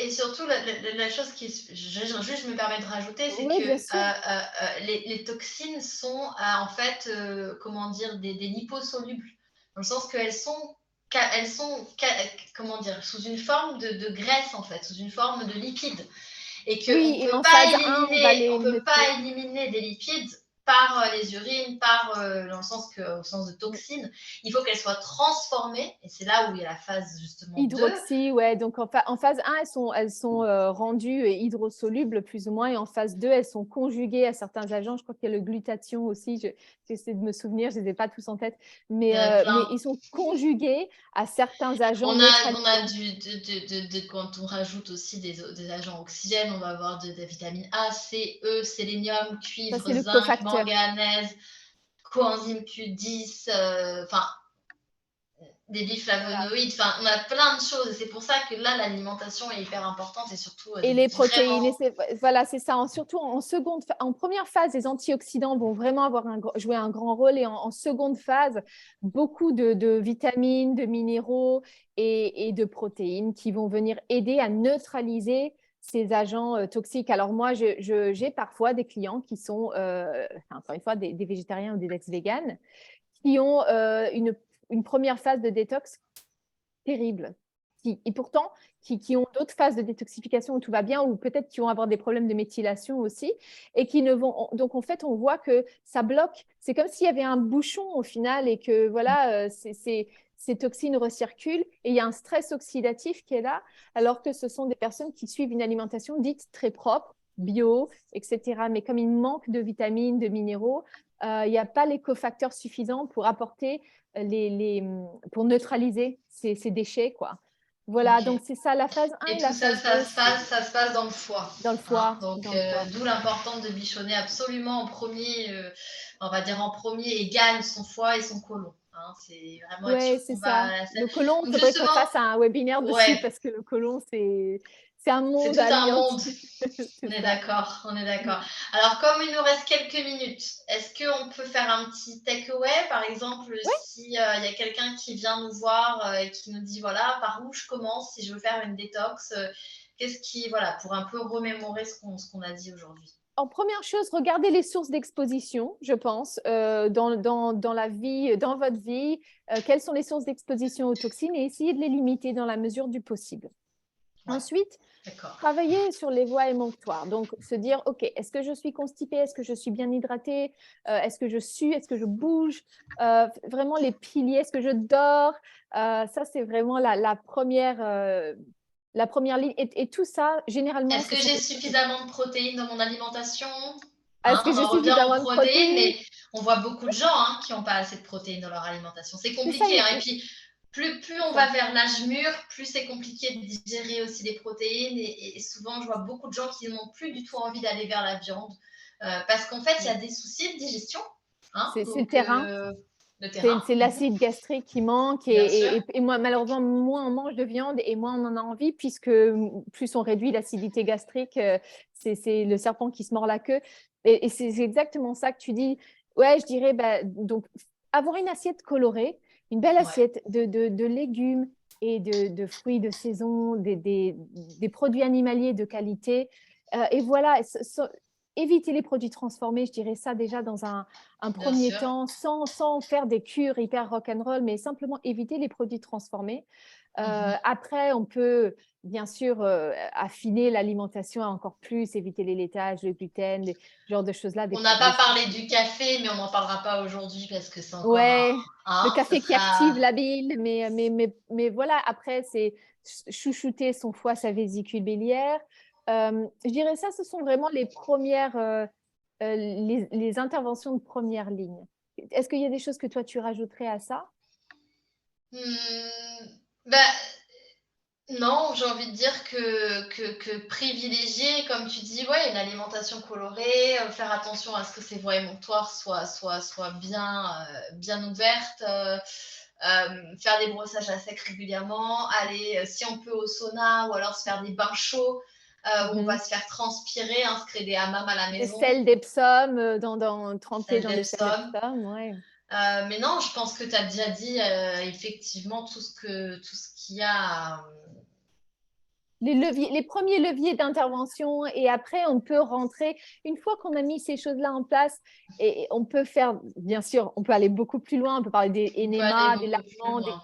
Et surtout, la chose je me permets de rajouter, c'est Oui, que bien sûr. les toxines sont en fait, comment dire, des liposolubles. dans le sens qu'elles sont, comment dire, sous une forme de graisse, en fait, sous une forme de liquide. Et qu'on Oui, et peut en pas phase 1, on va éliminer, les on peut pas neutraliser. éliminer des lipides par les urines, dans le sens au sens de toxines. Il faut qu'elles soient transformées, et c'est là où il y a la phase justement 2. Hydroxy, ouais. Donc en phase 1, elles sont rendues hydrosolubles plus ou moins. Et en phase 2, elles sont conjuguées à certains agents. Je crois qu'il y a le glutathion aussi. J'essaie de me souvenir, je ne les ai pas tous en tête. Il y en a Mais plein. ils sont conjugués à certains agents On a neutralisants. quand on rajoute aussi des agents oxygènes, on va avoir de la vitamine A, C, E, sélénium, Ça, cuivre, c'est le zinc, cofacteur. manganèse, coenzyme Q10, enfin des Voilà. biflavonoïdes, enfin on a plein de choses, et c'est pour ça que là l'alimentation est hyper importante, et surtout Et les protéines, vraiment. voilà, c'est ça. Surtout en première phase, les antioxydants vont vraiment jouer un grand rôle. Et en seconde phase, beaucoup de vitamines, de minéraux et de protéines qui vont venir aider à neutraliser ces agents toxiques. Alors moi, j'ai parfois des clients qui sont, encore une fois, des végétariens ou des ex-véganes, qui ont une première phase de détox terrible. Et pourtant, qui ont d'autres phases de détoxification où tout va bien, ou peut-être qui vont avoir des problèmes de méthylation aussi, et qui ne vont. Donc, en fait, on voit que ça bloque. C'est comme s'il y avait un bouchon au final, et que voilà, ces toxines recirculent, et il y a un stress oxydatif qui est là, alors que ce sont des personnes qui suivent une alimentation dite très propre, bio, etc. Mais comme il manque de vitamines, de minéraux, il n'y a pas les cofacteurs suffisants pour apporter pour neutraliser ces déchets, quoi. Voilà, Ok. donc c'est ça, la phase 1 Et et tout la ça, phase 2, c'est ça se passe dans le foie, dans le hein. foie, Donc dans le foie. d'où l'importance de bichonner absolument en premier, on va dire en premier, et gagne son foie et son côlon, hein. C'est vraiment être sûr Ouais, c'est qu'on va ça. à la selle. Le côlon, il Donc faudrait qu'on justement, fasse un webinaire dessus ouais, parce que le côlon, c'est un c'est monde tout à un lui monde. entier. On C'est est ça. d'accord, on est Mm. d'accord. Alors, comme il nous reste quelques minutes, est-ce qu'on peut faire un petit takeaway? Par exemple, Ouais. si il y a quelqu'un qui vient nous voir et qui nous dit, voilà, par où je commence si je veux faire une détox, voilà, pour un peu remémorer ce qu'on a dit aujourd'hui. En première chose, regardez les sources d'exposition, je pense, dans la vie, dans votre vie. Quelles sont les sources d'exposition aux toxines et essayez de les limiter dans la mesure du possible. Ouais, Ensuite, d'accord. travailler sur les voies émonctoires. Donc, se dire, OK, est-ce que je suis constipée? Est-ce que je suis bien hydratée? Est-ce que je sue? Est-ce que je bouge? Vraiment les piliers, est-ce que je dors? Ça, c'est vraiment la première ligne. Et tout ça, généralement, Est-ce ce que sont j'ai des choses. suffisamment de protéines dans mon alimentation? Est-ce que On j'ai en revient aux suffisamment de protéines, protéines? mais on voit beaucoup de gens qui n'ont pas assez de protéines dans leur alimentation. C'est C'est ça, compliqué, hein. Et puis, plus c'est on ça. va vers l'âge mûr, plus c'est compliqué de digérer aussi des protéines. Et souvent, je vois beaucoup de gens qui n'ont plus du tout envie d'aller vers la viande parce qu'en fait, il y a des soucis de digestion, hein. C'est le Donc, terrain. le terrain, C'est l'acide gastrique qui manque bien sûr. et moi, malheureusement, moins on mange de viande et moins on en a envie puisque plus on réduit l'acidité gastrique, c'est le serpent qui se mord la queue. Et c'est exactement ça que tu dis. Ouais, je dirais, bah, donc, avoir une assiette colorée, une belle Ouais, assiette de légumes et de fruits de saison, des produits animaliers de qualité. Et voilà, éviter les produits transformés, je dirais ça déjà dans un bien premier sûr. temps, sans faire des cures hyper rock'n'roll, mais simplement éviter les produits transformés. Mhm. Après, on peut bien sûr affiner l'alimentation encore plus, éviter les laitages, le gluten, ce genre de choses-là. On n'a pas parlé du café, mais on n'en parlera pas aujourd'hui parce que c'est encore Ouais, le ce café qui active sera. la bile, mais voilà, après, c'est chouchouter son foie, sa vésicule biliaire. Je dirais ça, ce sont vraiment les premières, les interventions de première ligne. Est-ce qu'il y a des choses que toi, tu rajouterais à ça? Bah, non, j'ai envie de dire que privilégier, comme tu dis, ouais, une alimentation colorée, faire attention à ce que ces voies émonctoires soient bien ouvertes, faire des brossages à sec régulièrement, aller, si on peut, au sauna, ou alors se faire des bains chauds où on va Mhm. se faire transpirer, se créer des hammams à la Des maison, sels d'Epsom, trempés celle dans des sels d'Epsom. d'Epsom, ouais. Mais non, je pense que tu as déjà dit effectivement tout ce qu'il y a les premiers leviers d'intervention et après, on peut rentrer, une fois qu'on a mis ces choses-là en place, et on peut faire, bien sûr, on peut aller beaucoup plus loin, on peut parler des On peut aller NMA, des beaucoup plus lavements, loin.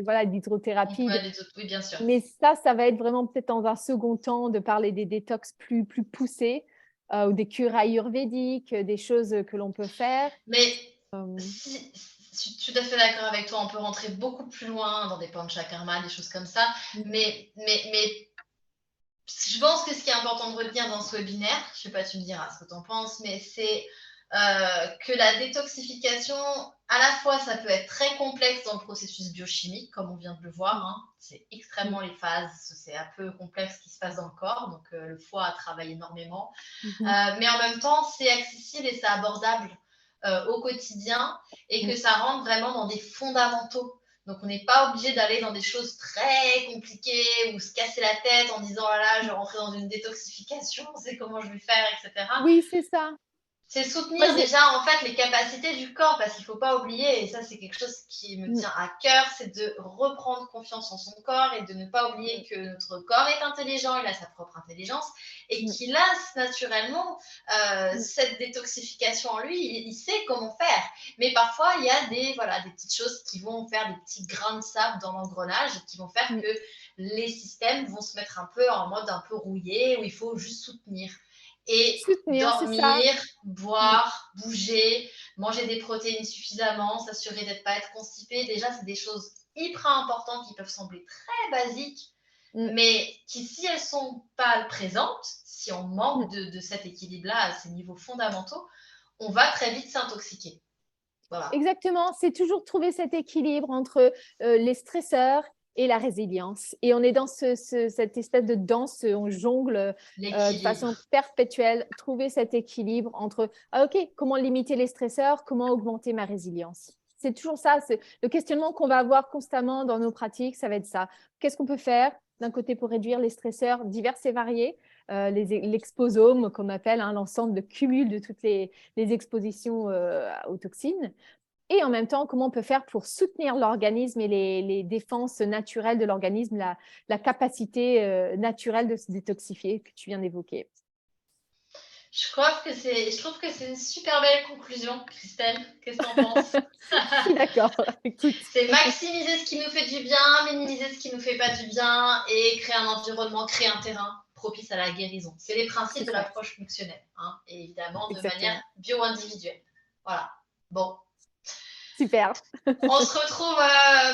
voilà, On peut d'hydrothérapie. aller oui, bien sûr. Mais ça va être vraiment peut-être dans un second temps de parler des détox plus poussés ou des cures ayurvédiques, des choses que l'on peut faire. Mais Euh, je suis tout à fait d'accord avec toi, on peut rentrer beaucoup plus loin dans des panchakarma, des choses comme ça, mais je pense que ce qui est important de retenir dans ce webinaire, je sais pas, tu me diras ce que tu en penses, mais c'est que la détoxification, à la fois, ça peut être très complexe dans le processus biochimique, comme on vient de le voir, hein. C'est extrêmement les phases, c'est un peu complexe ce qui se passe dans le corps, donc le foie travaille énormément. Mais en même temps, c'est accessible et c'est abordable au quotidien et que ça rentre vraiment dans des fondamentaux. Donc, on n'est pas obligé d'aller dans des choses très compliquées ou se casser la tête en disant oh là là, je vais rentrer dans une détoxification, c'est comment je vais faire, etc. oui, c'est ça. C'est Moi, soutenir déjà en fait les capacités du corps parce qu'il ne faut pas oublier, et ça c'est quelque chose qui me tient à cœur, c'est de reprendre confiance en son corps et de ne pas oublier que notre corps est intelligent, il a sa propre intelligence et qu'il a naturellement cette détoxification en lui, il sait comment faire. Mais parfois il y a des petites choses qui vont faire des petits grains de sable dans l'engrenage et qui vont faire que les systèmes vont se mettre un peu en mode un peu rouillé où il faut juste soutenir. Et soutenir, c'est ça. dormir, boire, bouger, manger des protéines suffisamment, s'assurer d'être pas être constipé. Déjà, c'est des choses hyper importantes qui peuvent sembler très basiques, mais qui, si elles sont pas présentes, si on manque de cet équilibre-là à ces niveaux fondamentaux, on va très vite s'intoxiquer. Voilà. Exactement, c'est toujours trouver cet équilibre entre les stresseurs et la résilience. Et on est dans cette espèce de danse, on jongle de façon perpétuelle, trouver cet équilibre entre OK, comment limiter les stresseurs, comment augmenter ma résilience. C'est toujours ça, le questionnement qu'on va avoir constamment dans nos pratiques, ça va être ça. Qu'est-ce qu'on peut faire d'un côté pour réduire les stresseurs divers et variés, l'exposome qu'on appelle, hein, l'ensemble de cumul de toutes les expositions aux toxines. Et en même temps, comment on peut faire pour soutenir l'organisme et les défenses naturelles de l'organisme, la capacité naturelle de se détoxifier que tu viens d'évoquer. Je trouve que c'est une super belle conclusion, Christelle. Qu'est-ce que tu en penses? Je suis d'accord. Écoute. C'est maximiser ce qui nous fait du bien, minimiser ce qui nous fait pas du bien et créer un environnement, créer un terrain propice à la guérison. C'est les principes de l'approche fonctionnelle, hein, et évidemment de manière bio-individuelle. Voilà. Bon. Super. On se retrouve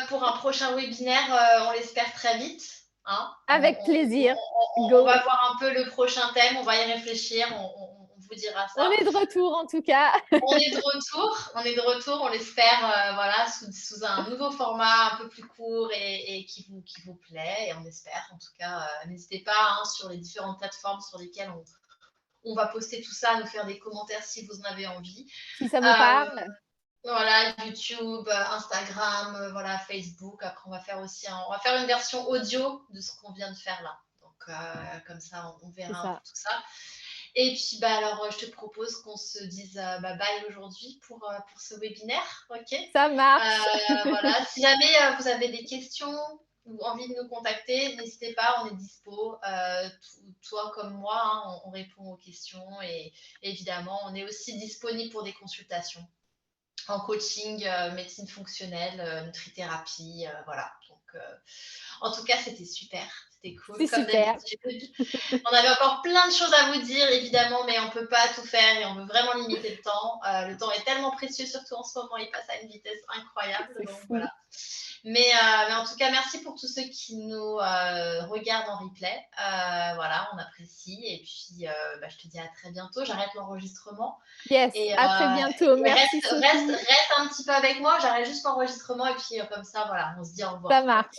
pour un prochain webinaire, on l'espère très vite. Hein. Avec plaisir. On va voir un peu le prochain thème, on va y réfléchir, on vous dira ça. On est de retour en tout cas. On est de retour, on l'espère, voilà, sous un nouveau format un peu plus court et qui vous plaît, et on espère. En tout cas, n'hésitez pas hein, sur les différentes plateformes sur lesquelles on va poster tout ça, à nous faire des commentaires si vous en avez envie. Si ça vous parle. Voilà, YouTube, Instagram, voilà, Facebook. Après, on va faire aussi on va faire une version audio de ce qu'on vient de faire là. Donc, comme ça, on verra un peu tout ça. Et puis, alors, je te propose qu'on se dise bye aujourd'hui pour ce webinaire. OK? Ça marche. Voilà. Si jamais vous avez des questions ou envie de nous contacter, n'hésitez pas, on est dispo. Toi comme moi, hein, on répond aux questions. Et évidemment, on est aussi disponible pour des consultations en coaching, médecine fonctionnelle, nutrithérapie, voilà. Donc, en tout cas, c'était super. C'était cool. Comme d'habitude. On avait encore plein de choses à vous dire, évidemment, mais on ne peut pas tout faire et on veut vraiment limiter le temps. Le temps est tellement précieux, surtout en ce moment, il passe à une vitesse incroyable. Donc, voilà. Mais en tout cas, merci pour tous ceux qui nous regardent en replay. Voilà, on apprécie. Et puis, je te dis à très bientôt. J'arrête l'enregistrement. Yes, à très bientôt. Merci. Reste un petit peu avec moi. J'arrête juste l'enregistrement. Et puis, comme ça, voilà, on se dit au revoir. Ça marche.